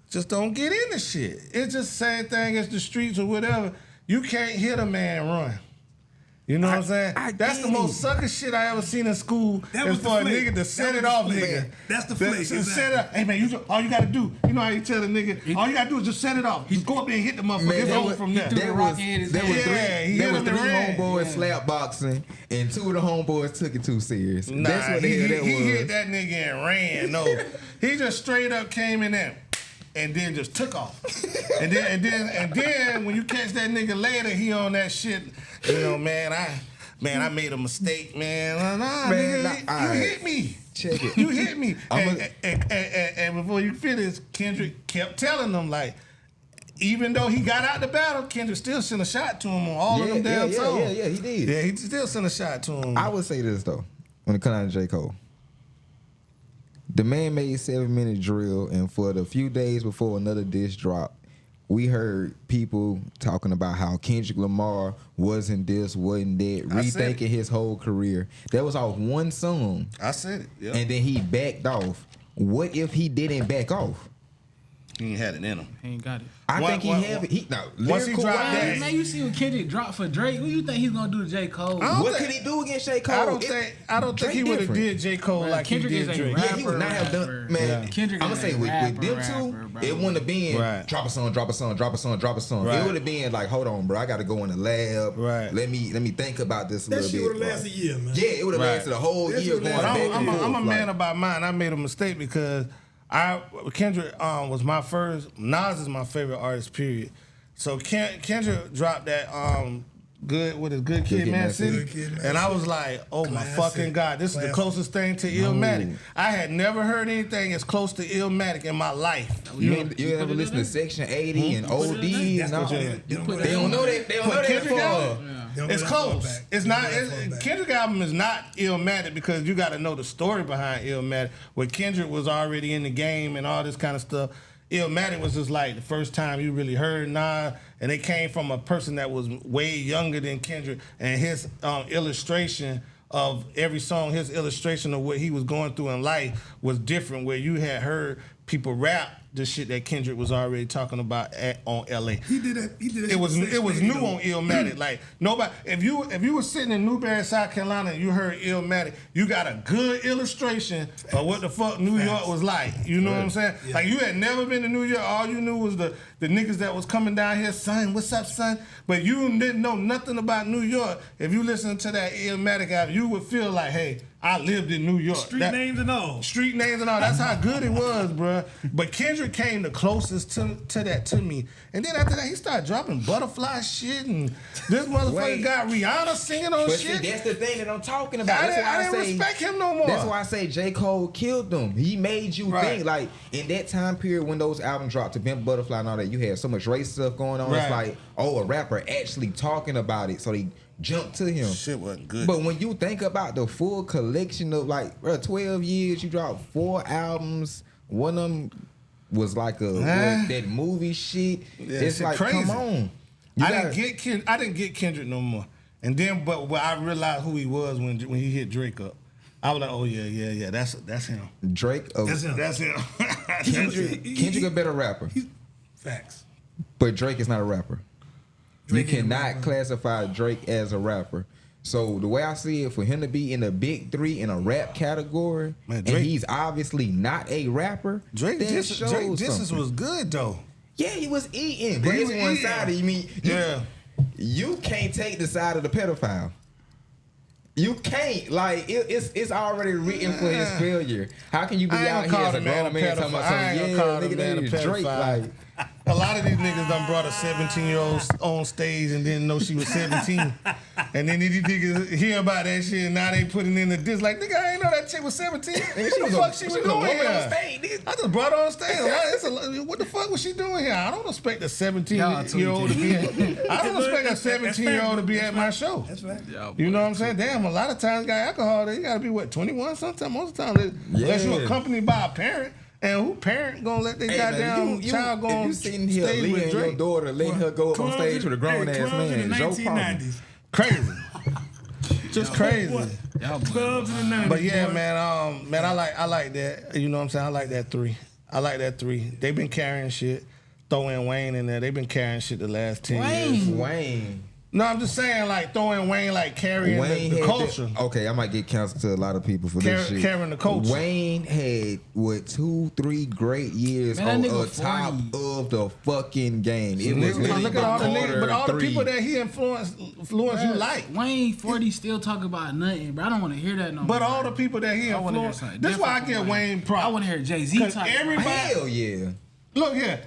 Just don't get into shit. It's just the same thing as the streets or whatever. You can't hit a man run. You know what I'm saying? That's the get most it. sucker shit I ever seen in school. That As was the for a flick. nigga to That set was it the off, flick. nigga. That's the flick, Set it exactly. up. Hey man, all you gotta do. You know how you tell a nigga, all you gotta do is just set it off. Just go up there and hit the motherfucker. Man, It's there over was- from there. threw the rock in his there was hand. three, Yeah, he there hit was him three and ran. homeboys slap boxing, and 2 of the homeboys took it too serious. Nah, That's what the he hell that hit was. that nigga and ran. No, he just straight up came in there and then just took off. and then when you catch that nigga later, he on that shit. You know, man, I made a mistake, man. Nah, Man, nigga, nah, you alright. hit me. Check it. You hit me. I'm And before you finish, Kendrick kept telling them like, even though he got out the battle, Kendrick still sent a shot to him on all of them damn songs. Yeah, he did. Yeah, he still sent a shot to him. I would say this though, when it comes down to J. Cole. The man made 7-minute drill, and for the few days before another diss dropped, we heard people talking about how Kendrick Lamar wasn't this, wasn't that, I said rethinking his whole career. That was off one song, I said it. Yeah. and then he backed off. What if he didn't back off? He ain't had it in him. He ain't got it. I What- think he what- have it. He, now, once he lyrical dropped wise, that- Man, you see what Kendrick dropped for Drake? What you think he's gonna do to J. Cole? I don't what think- could he do against J. Cole? I don't think Drake he would have different. did J. Cole Man, like Kendrick he is did a Drake. rapper. Yeah, he would not have done. Man, Yeah. Kendrick I'm is gonna say a with them two, rapper, bro. it wouldn't have been Right. drop a song, drop a song, drop a song, drop a song. Right. It would have been like, hold on, bro, I got to go in the lab. Right. Let me think about this a That little shit bit. would have lasted a year, man. Yeah, it would have Right. lasted a whole That year shit going would've back lasted- and I'm forth. a man like, about mine. I made a mistake because Kendrick was my first. Nas is my favorite artist. Period. So Kendrick dropped that Good Kid, Mad City, Good Kid, Mad and I City. was like, oh my Classic. fucking god, this is the Classic. closest thing to Illmatic. I had never heard anything as close to Illmatic in my life. You ever listen to Section 80 and OD and all? They don't know that. They don't know that Kendrick for. album? It's close. It's not. Kendrick album is not Illmatic because you got to know the story behind Illmatic. Where Kendrick was already in the game and all this kind of stuff. Illmatic was just like the first time you really heard Nas, and it came from a person that was way younger than Kendrick, and his illustration of every song, his illustration of what he was going through in life was different. Where you had heard people rap the shit that Kendrick was already talking about on LA. He did that. It was new on Illmatic. Like nobody, if you were sitting in Newberry, South Carolina, and you heard Illmatic, you got a good illustration of what the fuck New York was like. You know what I'm saying? Yeah. Like you had never been to New York. All you knew was the niggas that was coming down here, son. What's up, son? But you didn't know nothing about New York. If you listen to that Illmatic album, you would feel like, hey, I lived in New York. Street names and all. Street names and all. That's how good it was, bruh. But Kendrick came the closest to that to me. And then after that, he started dropping butterfly shit, and this motherfucker Wait. got Rihanna singing on But shit. see, that's the thing that I'm talking about. I That's why I didn't say respect him no more. That's why I say J. Cole killed them. He made you Right. think. Like in that time period when those albums dropped, to Pimp Butterfly and all that, you had so much race stuff going on. Right. It's like, oh, a rapper actually talking about it, so they jumped to him. Shit wasn't good. But when you think about the full collection of like, bro, 12 years, you dropped 4 albums. One of them was like that movie shit. Yeah, It's shit like, crazy. come on. I didn't get Kendrick no more. And then, but I realized who he was when he hit Drake up. I was like, oh yeah, that's him. Drake. That's him. That's him. Kendrick a better rapper, Facts. but Drake is not a rapper. Drake You ain't a cannot rapper. classify Drake as a rapper. So the way I see it, for him to be in the big 3 in a rap category, Man, and Drake- he's obviously not a rapper, Drake that Distance something. was good though. Yeah, he was eating, but He it's was one eating. side. You mean you can't take the side of the pedophile. You can't. Like it's already written for his failure. How can you be I ain't out gonna here call as a the man grown a man talking pedophile. about I ain't something? gonna call Yeah, the nigga, man that a is Drake. pedophile. Like, A lot of these niggas done brought a 17-year-old on stage and didn't know she was 17. And then these niggas hear about that shit and now they putting in the diss like, nigga, I ain't know that chick was 17. What the fuck she was doing woman here? on stage, nigga. I just brought her on stage. What the fuck was she doing here? I don't expect a 17-year-old to be I don't expect a 17-year-old to be at my show. That's right. You know what I'm saying? Damn, a lot of times got alcohol, you gotta be what, 21 sometimes? Most of the time, unless you Yeah. accompanied by a parent. And who parent gonna let their hey, goddamn man, child go if on you sitting here stage Leah with and your Drake? daughter letting her go up on stage with a grown ass clubs in man, the Joe Palmer. 1990s. Crazy. Just crazy. Y'all Clubs in the 90s. But yeah, boy. man, I like that. You know what I'm saying? I like that 3. I like that 3. They've been carrying shit. Throw in Wayne in there. They've been carrying shit the last 10 years. Wayne. No, I'm just saying, like, throwing Wayne, like, carrying Wayne the had culture. okay, I might get canceled to a lot of people for this shit. Carrying the culture. Wayne had 2-3 great years Man, on that the nigga top 40. of the fucking game. It was Niggas, literally look at all the Carter niggas, but all the 3. people that he influenced you like. Wayne 40 still talk about nothing, bro. I don't want to hear that no more. But all the people that he I wanna hear influenced. something This is why I different give from Wayne props. I want to hear Jay-Z Because talk. everybody, Hell yeah. look here,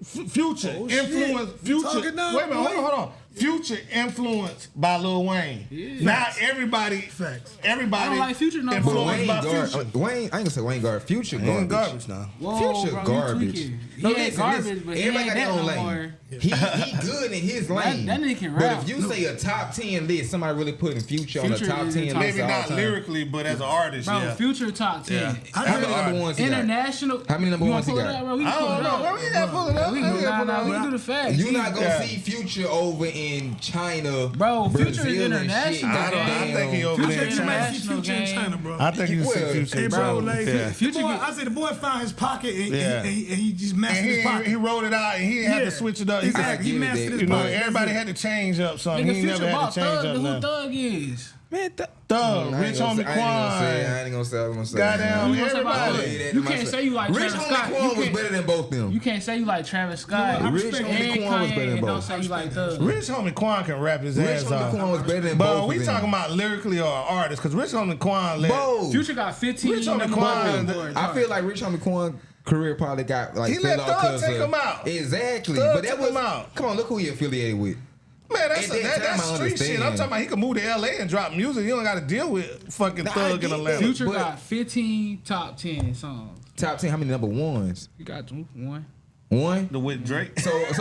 Future Oh, shit. influenced. You Future. talking now, Wait a minute, boy? hold on. Future influenced by Lil Wayne. Yeah. Now everybody, Facts. everybody I don't like Future no more. But influenced Wayne by guard, Future. Wayne, I ain't gonna say Wayne guard. Future He ain't garbage. garbage now. Whoa, Future bro, you garbage. tweaking. He No, ain't listen, garbage, listen. but he Everybody ain't got that their own no lane. more. He good in his lane. That nigga can But rap. if you say a top 10 list, somebody really putting Future on the Future top is 10 in list top Maybe of all not time. lyrically, but as an artist, Bro, yeah. Future top 10. Yeah. How many number ones he got? International. How many number You ones he wanna pull got? it up, bro? We I can pull don't it know. up. Well, we gotta pull it up. We I can, gotta we pull it can up. do the facts. You're not gonna Yeah. see Future over in China, Bro, Future is Brazil and international, shit. I think he over I there think in you might China. see Future in China, bro. I think you see Well, Future Hey, in bro, China. like, Yeah. Future the boy, get- I say the boy found his pocket and, Yeah. and he just And mastered his pocket. he wrote it out and he had Yeah. to switch it up. Exactly. He I get it, mastered that- his You know, pocket. everybody That's had to change up something. Nigga, He Future never had bought to change Thug. up Who nothing. Thug is? Man, Thug, I Rich ain't gonna Homie say- I Quan. ain't gonna say. I'm gonna say. Goddamn, You gonna say about everybody. Thug? You can't say you like Rich Travis Homie Scott. Quan You was can't- better than both them. You can't say you like Travis Scott. I Rich respect Homie and Quan was Kanye better than and don't both. say you like Thug. Rich Homie Quan can rap his Rich ass Homie off. Quan was better than But both we of them. talking about lyrically or artist, because Rich Homie Quan let Both. Future got 15 Rich Homie number Quan, one the- Billboard I charts. feel like Rich Homie Quan career probably got like He let fell off Thug 'cause take of- him out. Exactly, Thug but that took was him out. Come on, look who he affiliated with. Man, At that time, that's I street shit. I'm understand. talking about he can move to LA and drop music. You don't got to deal with fucking Nah, I Thug in get Atlanta. that. Future But- got 15 top 10 songs. Top 10, how many number ones? He got one. One. The with Drake. So if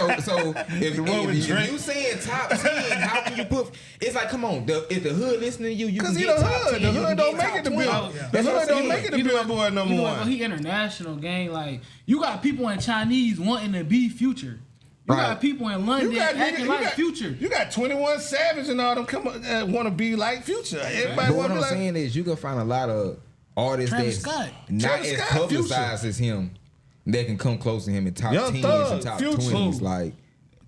one with Drake. you saying top 10, how can you put? It's like, come on, if the hood listening to you, you Because can he get the top hood. 10, The you hood can don't get make top it to 20. Billboard. That's The what hood I'm don't saying. make it to You know what? Billboard number You know what? one. He international gang. Like you got people in Chinese wanting to be Future. You Right. got people in London acting like Future. You got 21 Savage and all them come want to be like Future. Everybody But what want to I'm be like. saying is, you can find a lot of artists Travis that's Scott. not Travis as Scott, publicized as him that can come close to him in top Young 10s Thug, and top Future. 20s. Like,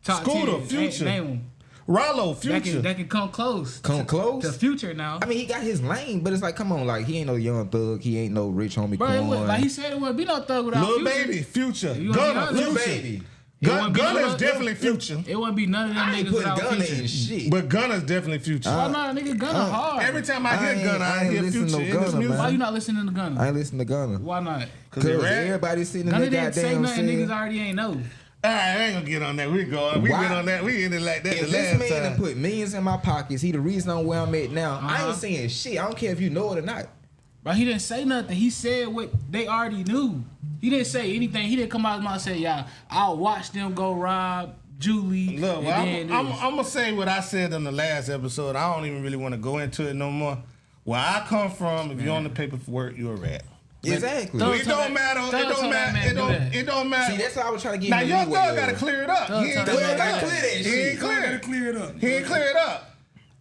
Top Scooter, 10. Future. Name 'em. Rollo, That Future. can come close. Come close? to Future now. I mean, he got his lane, but it's like, come on, like, he ain't no Young Thug. He ain't no Rich Homie Bro, it would, Quan. like he said, it wouldn't be no Thug without Lil Future. Baby, Future. You gonna be Gunna, honest? Lil Future. Baby. It wouldn't be Gunna no- is definitely Future. It wouldn't be none of them I ain't niggas putting without Gunna Future. in shit. But Gunna's definitely Future. Why not, nigga? Gunna hard. Every time I I hear ain't- Gunna, I I ain't hear listen to Future in Gunna, his man. music. Why you not listening to Gunna? I ain't listen to Gunna. Why not? Cause he Because rap. everybody sitting in Gunna that didn't say goddamn nothing cell. niggas already ain't know. All right, I ain't gonna get on that. We went Why? on that. We ended like that If the this last man done time. put millions in my pockets, he the reason I'm where I'm at now. I Uh-huh. ain't saying shit. I don't care if you know it or not. But he didn't say nothing. He said what they already knew. He didn't say anything. He didn't come out of his mouth and say, "Yeah, I'll watch them go rob Julie." Look, and well, then I'm this." gonna say what I said in the last episode. I don't even really want to go into it no more. Where I come from, if you're on the paperwork, you're a rat. Exactly. Thug It told don't that- matter. Thug It told don't that matter. man It do don't. that. It don't matter. See, that's why I was trying to get Now him Young leeway Thug of. gotta clear it up. Thug He ain't told clear that it man up. clear that He shit. ain't clear Gotta it. clear it up. He ain't clear it up.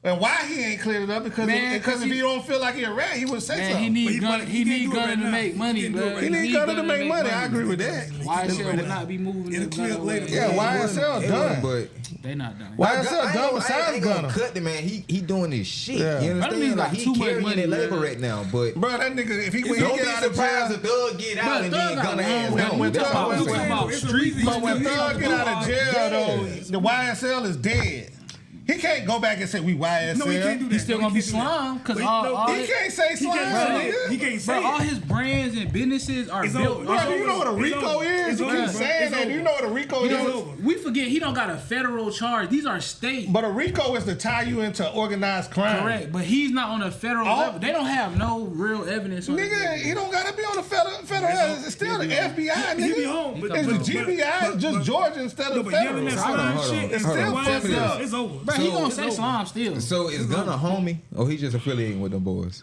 And why he ain't cleared it up? Because Man, if he don't feel like he a rat, he would say Man, something. he But need he Gunna. can't He do need it Gunna right to now. make He money, can't do it bro. right He now. need Gunna to make money. I agree with that. YSL would not be moving It'll this clear Gunna up later. way. Yeah, YSL It done. wasn't, but They not done. YSL done besides I ain't gonna Gunna. cut the man. He doing his shit. Yeah. You That nigga understand? got Like too he much carrying money, that labor man. right now. But Bro, that nigga, if he when don't he be get out of surprised jail, if Thug get out Bro, and Thug then got Gunna ass one. gone. When That's Thug- what when I'm Thug- saying. about street but when niggas, Thug get out of jail Yeah. though, the YSL is dead. He can't go back and say we YSL. No, he can't do that. He's still No, gonna be he can't do that. slime because Wait, all, no, all He his, can't say He slime. can't say it. He can't say bro, all it. his brands and businesses are It's built. over. Bro, It's do you know what a over. RICO It's over. is? It's You over, keep bro. saying It's that. Do you over. know what a RICO It's is? over. We forget he don't got a federal charge. These are state. But a RICO is to tie you into organized crime. Correct, but he's not on a federal All- level. They don't have no real evidence on Nigga, this. he don't gotta be on the federal. It's still the FBI, He be nigga. home, but It's the but- GBI, it's just Georgia instead No, of but yelling federal. that Hold on, slime hold on. shit It's is still still fucked up. It's over. Bro, he So- gonna say slime still. So is Gunna a homie or he just affiliating with them boys?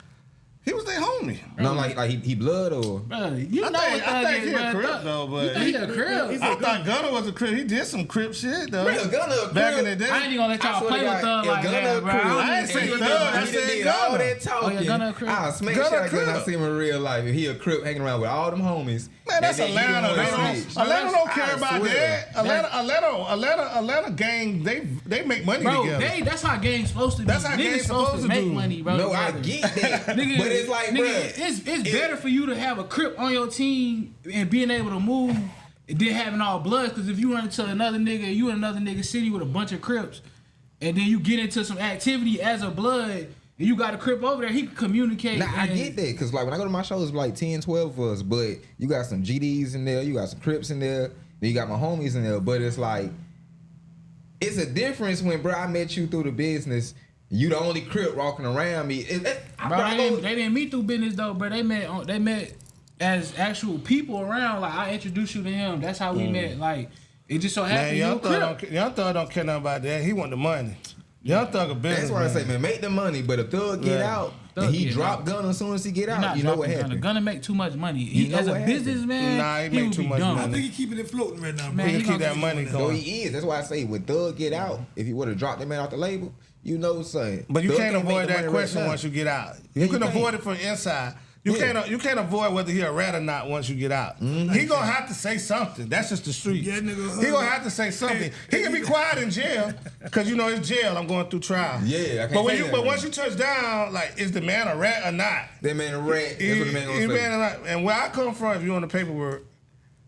He was their homie. No, like he blood or Bro, you know I what think Thug he is, a bro. Crip Thug- though, You but think he a Crip? I thought Gunna was a Crip. He did some Crip shit though. Real Gunna a Back Crip. in the day. I ain't even gonna let I y'all swear play to with God, Thug if like Gunna that, a bro. Crip, I ain't say he Thug, done- I he said done did all Gunna. that talking. Oh, yeah, Gunna a Crip. I'll smack Gunna shit Crip. when I see him in real life. If he a Crip hanging around with all them homies. Man, that's and then he Atlanta. the one They that don't, snitch. Atlanta don't care I about swear. that. Atlanta gang, they make money Bro, together. that's how game's supposed to be. That's how Niggas game's supposed to make do. money, bro. No, I together. get that. Nigga, But it's like, nigga, bruh, it's better for you to have a Crip on your team and being able to move than having all bloods. Because if you run into another nigga, you in another nigga city with a bunch of Crips, and then you get into some activity as a blood, and you got a Crip over there, he can communicate. Nah, I and- get that, because like when I go to my shows, it's like 10, 12 of us, but you got some GDs in there, you got some Crips in there, then you got my homies in there, but it's like, it's a difference when, bro, I met you through the business, you the only Crip walking around me. Bro, they didn't meet through business though, bro. They met as actual people around. Like I introduced you to him. That's how we met. Like it just so Man, happened. You a Crip. Young Thug don't care nothing about that. He want the money. Young Thug a business. That's why I say, man, make the money, but if Thug get Yeah. out, Thug and he get drop out. Gun as soon as he get He out, not you know what dropping Gunna. happened. Gonna make too much money. You know As a what happened. businessman, Nah, he he make would too be much dumb. I money. think he keeping it floating right now, bro. Man, He he can keep gonna that money So going. he is. That's why I say, when Thug get out, if he would have dropped that man off the label, you know something. But you Thug can't make avoid the that money right question now. once you get out. Yeah, You you can can't. avoid it from inside. You Yeah. can't avoid whether he a rat or not once you get out. He gonna have to say something. That's just the streets. Yeah, nigga, He gonna have to say something. He can be quiet in jail because you know it's jail. I'm going through trial. Yeah, I can't But when say you that, but man. once you touch down, like is the man a rat or not? That man a rat. That's what the man He gonna say. man a rat. And where I come from, if you on the paperwork,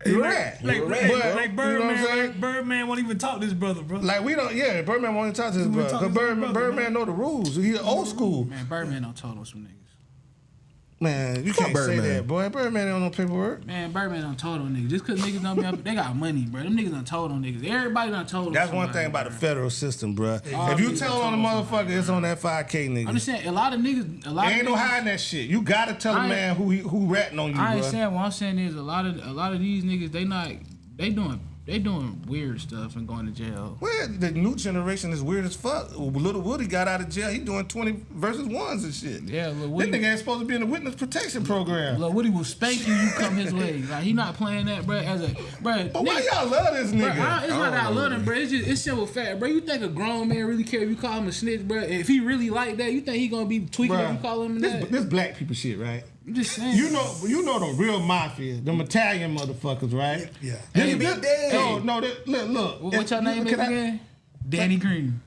you a rat. Like, You're like, right, bro. like You know what I'm Birdman, saying? like Birdman won't even talk to his brother, bro. Like we don't. Yeah, Birdman won't even talk to his He won't brother. talk Cause to his brother, Birdman know the rules. He old school. Man, Birdman don't told us some niggas. Man, you Fuck can't say Birdman. that, boy. Birdman ain't on no paperwork. Man, Birdman done told on niggas. Just cause niggas don't be up, they got money, bro. Them niggas done told on niggas. Everybody done told on That's one somebody, thing about bro. the federal system, bro. All If you niggas tell done on a told motherfucker, it's on that 5K nigga. I'm just saying, a lot of niggas, There ain't no hiding that shit. You gotta tell a I ain't- man who ratting on you, I ain't bro. saying what I'm saying is a lot of these niggas, they doing weird stuff and going to jail. Well, the new generation is weird as fuck. Little Woody got out of jail. He doing 20 versus 1s and shit. Yeah, Lil This Woody, nigga ain't supposed to be in the witness protection program. Lil Woody will spank you. You come his way. Like he not playing that, bro. But why y'all love this Bro, nigga? it's not that I love him, bro. It's simple fact, bro. You think a grown man really care if you call him a snitch, bro? If he really like that, you think he gonna be tweaking if you call him that? This black people shit, right? I'm just saying. You know the real mafia, them Italian motherfuckers, right? Yeah. Hey, Look. What your name is again? Danny Green.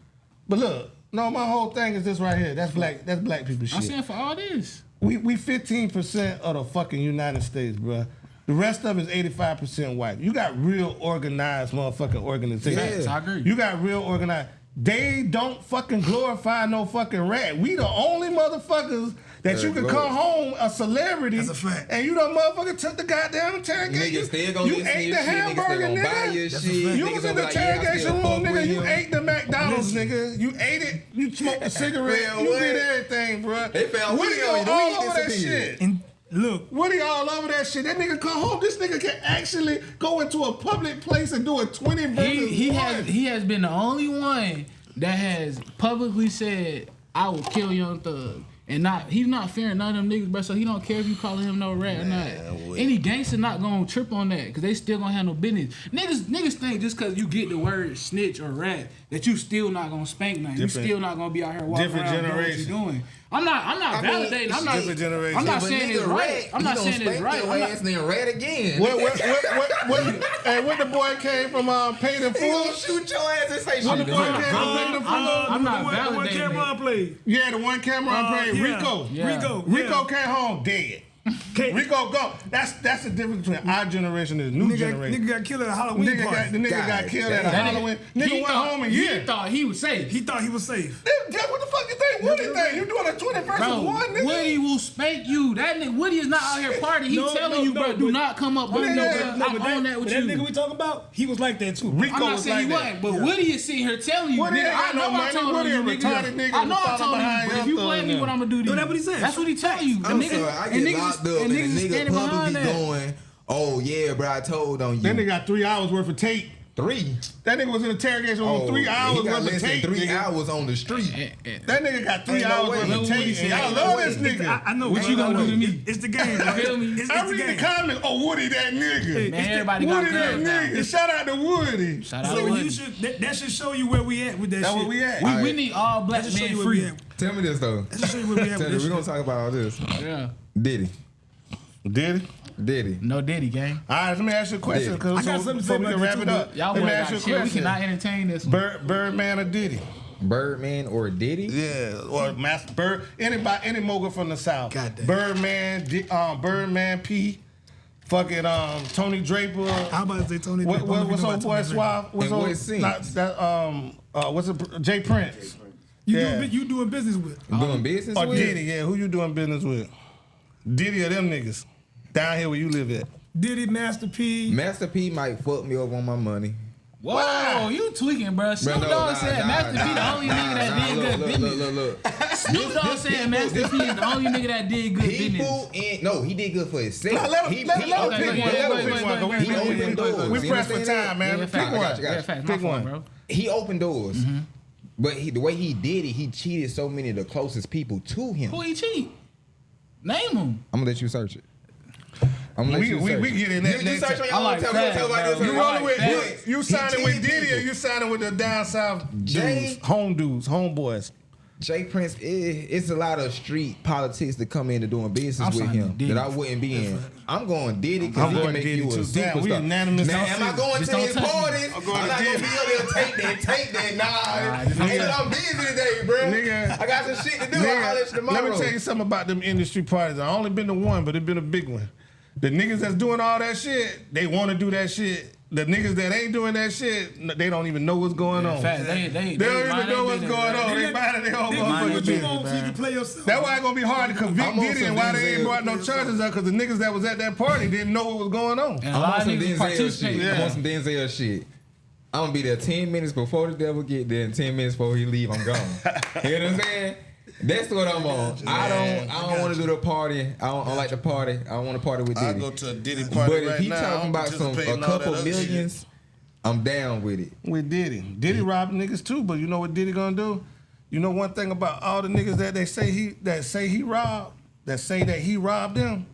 But look, no, my whole thing is this right here. That's black people shit. I'm saying for all this. We 15% of the fucking United States, bruh. The rest of it is 85% white. You got real organized motherfucking organizations. Yeah, I agree. You got real organized. They don't fucking glorify no fucking rat. We the only motherfuckers that you can come home a celebrity. That's a fact. And you done motherfucker took the goddamn interrogation. Niggas still gonna You listen to ate your the shit. Niggas still hamburger, gonna buy nigga. your That's a shit. fact. You Niggas was gonna in be the like, yeah, I interrogation still room, fuck nigga. with You him. ate the McDonald's, nigga. You ate it. You smoked a cigarette. Man, You what? did everything, bro. They found Woody weed on you. The all weed over that disappeared. shit. And look, Woody all over that shit. That nigga come home. This nigga can actually go into a public place and do a 20 versus He 1. has been the only one that has publicly said I will kill Young Thug. And he's not fearing none of them niggas, bro. So he don't care if you calling him no rat or not. Any gangster not gonna trip on that because they still gonna have no business. Niggas think just because you get the word snitch or rat that you still not gonna spank nothing. You still not gonna be out here walking different around doing what generation. you doing. I'm not validating. I'm not. different generation. I'm not But saying it's nigga right. rat, I'm not he saying gonna it's spank right. your I'm ass not, and then rat again. When the boy came from Paid in He gonna Full. shoot your ass and say When the shit. boy came from Paid in Full. I'm not One validating it. Cameron played. Yeah, the one Cameron played, Yeah. Rico. Yeah. Rico came home dead. Rico go. That's the difference between our generation and the new generation. nigga got killed at a Halloween The party. nigga got God killed at a damn. Halloween. Nigga went home and He thought he was safe. He thought he was safe. What the fuck you think? Woody think? You doing a 20 versus Bro, 1, nigga? Woody will spank you. That nigga Woody is not out here partying. He telling you, bro, do not come up on me, bro. I'm on that with That you. nigga we talking about, he was like that too. Rico I'm not was saying like he that. wasn't, but Woody is sitting here telling you, Woody nigga, ain't I got know no I money. told Woody you, a nigga. retarded nigga I know I follow told you, behind but if Young you Thug play me, now. what I'm gonna do to you? that's what he said. That's what he telling you. The I'm niggas, sorry, I and get niggas, locked up and and a niggas is nigga standing behind publicly that. going, oh yeah, bro, I told on you. That nigga got 3 hours worth of tape. 3. That nigga was in interrogation room 3 hours He got worth of less than tape. 3 nigga. hours on the street. That nigga got 3 Ain't no hours way. worth Lil of Woody tape. said, Y'all ain't love no this way. nigga. I know. What you gonna do to me? It's the game, bro. Feel me? It's I the read the game. comments. Oh, Woody, that nigga. Man, everybody got Woody, that girls now. nigga. Shout out to Woody. Shout out So to you Woody. should that should show you where we at with that That's shit. where we at. We need all black That should show men you where we free. at. Tell me this though. That should show you where we at Tell with me, this we're gonna shit. talk about all this. Yeah. Diddy. Did he? Diddy. No Diddy, gang. All right, let me ask you a question. Diddy. Cause I got something to before say we about can that wrap too, it up. but Y'all Let boys me ask you got a shit. We question. cannot entertain this one. Birdman or Diddy? Birdman or Diddy? Yeah, or Master Bird. Any mogul from the South. Goddamn. Birdman P. Fucking Tony Draper. How about I say Tony? What's Draper? I don't old know boy about Tony Draper. Suave? What's And what old? scene? Not that what's it? Jay Prince. Yeah. You doing business with? Doing business Or with? Diddy? Yeah, who you doing business with? Diddy or them niggas? Down here where you live at. Diddy, Master P. Master P might fuck me over on my money. Whoa, Why? you tweaking, bro. Snoop Bro, Dogg said Master P the only nigga that did good business. Look. Snoop Dogg said Master P is the only nigga that did good business. People in no, he did good for himself. Now, let him He pick one. opened go doors. ahead, go ahead, He opened doors. We You pressed for understand time, that? man. Yeah, Pick facts. one. got you. Yeah, facts. Pick My fault, one. bro. He opened doors. But the way he did it, he cheated so many of the closest people to him. Who he cheat? Name him. I'm gonna let you search it. I'm gonna let you search We it. get in that You next search on time. your I own. like Tell me facts, about bro. this. You You rolling like with facts. you signing He with cheated Diddy or people. you signing with the down south Jay- dudes, home dudes, homeboys? Jay Prince, it's a lot of street politics that come into doing business I'm with signing him Diddy. that I wouldn't be in. I'm going Diddy I'm because he going can make Diddy you a too. Damn, we superstar. unanimous. Now, am I going Just to don't his touch me. parties? I'm I'm going not to going to be Diddy. able to take that. Nah, this nigga- I'm busy today, bro. Nigga. I got some shit to do. I'll holler at you tomorrow. Let me tell you something about them industry parties. I only been to one, but it been a big one. The niggas that's doing all that shit, they want to do that shit The niggas that ain't doing that shit, they don't even know what's going on. In fact, they don't even know what's going on. They mind their own motherfucking what you business. want so you can play yourself. That's why it's gonna be hard to convict I'm on Diddy some and why they ain't Denzel. brought no charges up because the niggas that was at that party didn't know what was going on. And a lot of niggas shit. participate. I'm on some Denzel shit. I'm gonna be there 10 minutes before the devil get there, and 10 minutes before he leave, I'm gone. You know what I'm saying? That's what I'm on. I don't want to do the party. I don't like the party. I don't want to party with I Diddy. go to a Diddy party But if right he now. talking I'm about participating in a all couple that other shit. millions, I'm down with it. With Diddy. Diddy robbed niggas too, but you know what Diddy gonna do? You know one thing about all the niggas that they say he robbed, that say that he robbed them,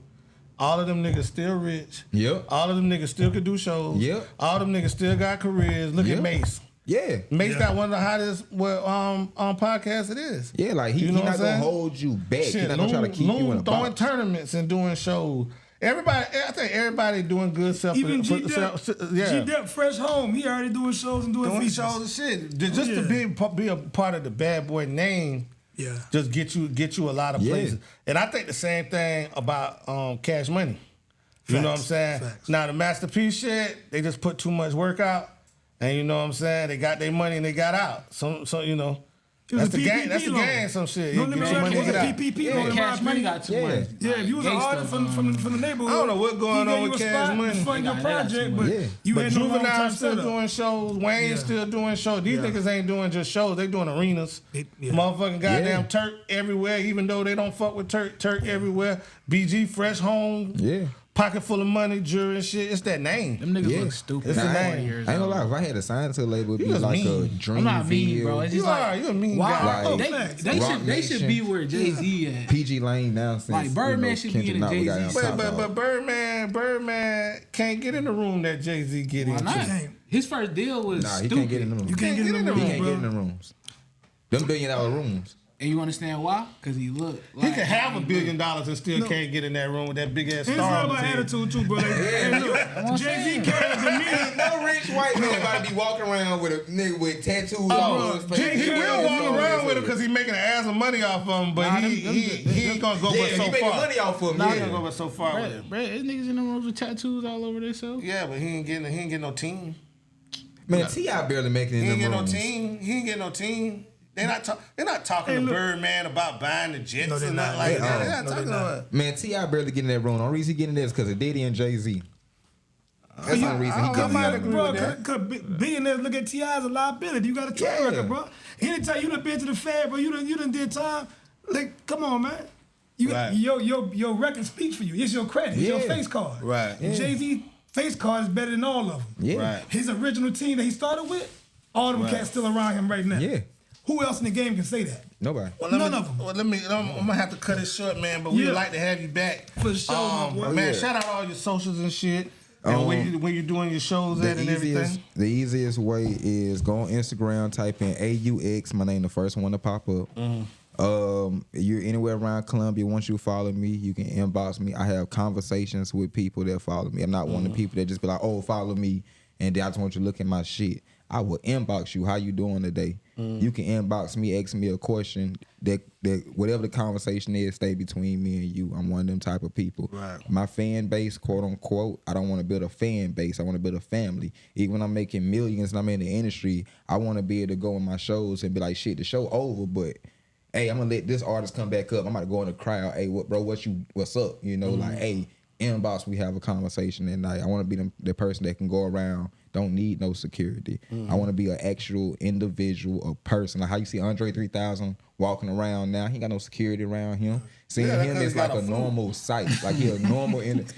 all of them niggas still rich. Yep. All of them niggas still could do shows. Yep. All them niggas still got careers. Look Yep. at Mace. Yeah. Mace got one of the hottest podcasts it is. Yeah, like he You know what not I'm gonna saying? hold you back. He's Shit, not gonna try to keep you in Loon a throwing box. tournaments and doing shows. I think everybody doing good stuff. Even G yeah. Dep fresh home. He already doing shows and doing Doing features. shows and shit. Just to be a part of the Bad Boy name. Yeah. Just get you a lot of Yeah. places. And I think the same thing about Cash Money. You know what I'm Facts. saying? Facts. Now the Masterpiece shit, they just put too much work out. And you know what I'm saying? They got their money and they got out. So you know. It was That's a the game. PPP That's the loan. game. Some shit. No You limit get your record money, was a get out. PPP Yeah, loan. in my Cash Money opinion. got too Yeah. much. Yeah, if you was an Gangsta, artist from the neighborhood, I don't know what going he on gave with you a Cash spot Money. to fund your They got too project, much. but Yeah. you But had no Juvenile long-term still setup. doing shows. Wayne Yeah. still doing shows. These Yeah. niggas ain't doing just shows. They doing arenas. Yeah. Motherfucking goddamn Yeah. Turk everywhere. Even though they don't fuck with Turk everywhere. BG Fresh Home. Yeah. Pocket full of money, jewelry and shit. It's that name. Them niggas Yeah. look stupid. It's at the 40 name. years I ain't gonna old. lie. If I had to sign to a label, it'd You be just like a mean. Dreamville. I'm not mean, bro. It's just You like, are. You a mean why? guy. Like, They Rock should Nation. be where Jay Z at. PG Lane now since Like, Birdman should be Kendrick in a Lamar Jay-Z got song. Top Dog. But Birdman can't get in the room that Jay-Z get Why into. not? can't. His first deal was Nah, he stupid. can't get in the room. You can't get in the He room, can't get in the rooms. Them $1 billion rooms. And you understand why? Because he looked like He could have $1 billion and still can't get in that room with that big ass It's star. all on about his head. attitude too, brother. Hey, look, Jay-Z carried the meaning. No rich white man about to be walking around with a nigga with tattoos all over his face. He will walk around with him because he's making an ass of money off of him, but Nah, he ain't gonna go Yeah, but he so making far. money off of him. Nah, he Yeah. gonna go but so far with Bruh, him. there's niggas in the rooms with tattoos all over themselves. Yeah, but he ain't getting no team. Man, T.I. barely making it He in ain't them getting no rooms. team. He ain't getting no team. They're not talking Hey, to look. Birdman about buying the Jets No, they're and nothing not. like They that. are. They're not No, talking they're not. about it. Man, T.I. barely getting in that room. The only reason he getting there is because of Diddy and Jay-Z. That's the only reason he I getting might there. agree Bro, with that. cause billionaires look at T.I. as a liability. You got a track Yeah. record, bro. Anytime you done been to the Fed, bro, you done did time. Like, come on, man. Right. Your record speaks for you. It's your credit. It's your Yeah. face card. Right. And Jay-Z face card is better than all of them. Yeah. Right. His original team that he started with, all them Right. cats still around him right now. Yeah. Who else in the game can say that? Nobody. None of them. Well, I'm gonna have to cut it short, man. But we'd Yeah. like to have you back For sure, my boy. man. Yeah. Shout out all your socials and shit, and when you're doing your shows at and everything. The easiest way is go on Instagram, type in AUX. My name, the first one to pop up. You're anywhere around Columbia. Once you follow me, you can inbox me. I have conversations with people that follow me. I'm not one of the people that just be like, "Oh, follow me," and then I just want you to look at my shit. I will inbox you. How you doing today? You can inbox me, ask me a question. That whatever the conversation is, stay between me and you. I'm one of them type of people. Right. My fan base, quote unquote, I don't want to build a fan base. I want to build a family. Even when I'm making millions and I'm in the industry, I want to be able to go on my shows and be like, shit, the show over, but hey, I'm gonna let this artist come back up. I'm about to go in the crowd. Hey, what's up? You know, like, hey, inbox, we have a conversation at night. I want to be the person that can go around, don't need no security. I want to be an actual individual, a person. Like how you see Andre 3000 walking around now, he ain't got no security around him. Seeing Yeah, him because is he like got a a flute. normal sight. Like he a normal he is.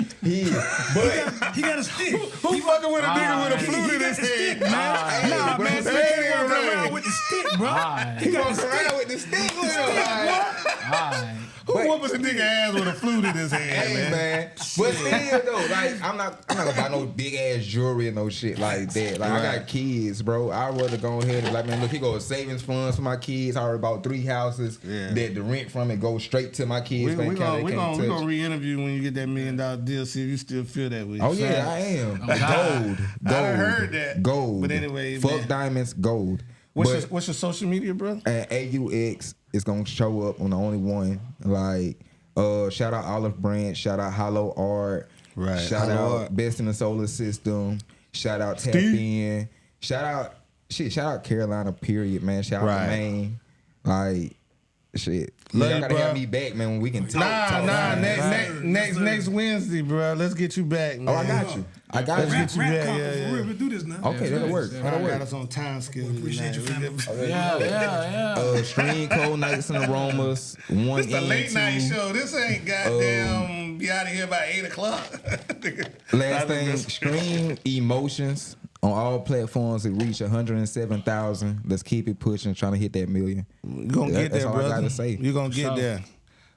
But He got a stick. Who fucking with a nigga with a flute in his head? Nah, but man, I'm this saying, nigga walking man. around with the stick, bro. he walks around with the stick with him. Alright. Who whooping a nigga ass with a flute in his head, Hey man, but still though, like I'm not gonna buy no big ass jewelry and no shit like that. Like I got kids, bro. I rather go ahead and like, man, look, he go savings funds for my kids. I already bought 3 houses that the rent from it goes straight to my kids. We Bank account, they can't gonna touch. re-interview when you get that $1 million deal. See if you still feel that way. Oh yeah, I am. Gold. I heard that. Gold. But anyway, fuck man. diamonds, gold. What's your social media, bro? And AUX is gonna show up on the only one. Like, shout out Olive Branch, shout out Hollow Art, Right. shout Hollow out Art. Best in the Solar System. Shout out Tap In. Shout out Carolina, period, man. Shout out to Maine. Like, shit. Love Y'all you, gotta bro. have me back, man, when we can talk. Next Wednesday, bro. Let's get you back, man. Oh, I got you. Let's get you back. For real, we do this now. Okay, that'll work. I got us on time schedule. Appreciate you, tonight. family. Yeah. Stream Cold Nights and Aromas. One It's the and late two. night show. This ain't goddamn be out of here by 8 o'clock. Last thing, stream Emotions on all platforms. It reached 107,000. Let's keep it pushing, trying to hit that million. You're gonna get That's there, all I brother. gotta say. You're gonna get there.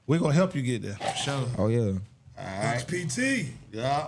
We're gonna help you get there. Sure. Oh yeah. AUX PT. Yeah.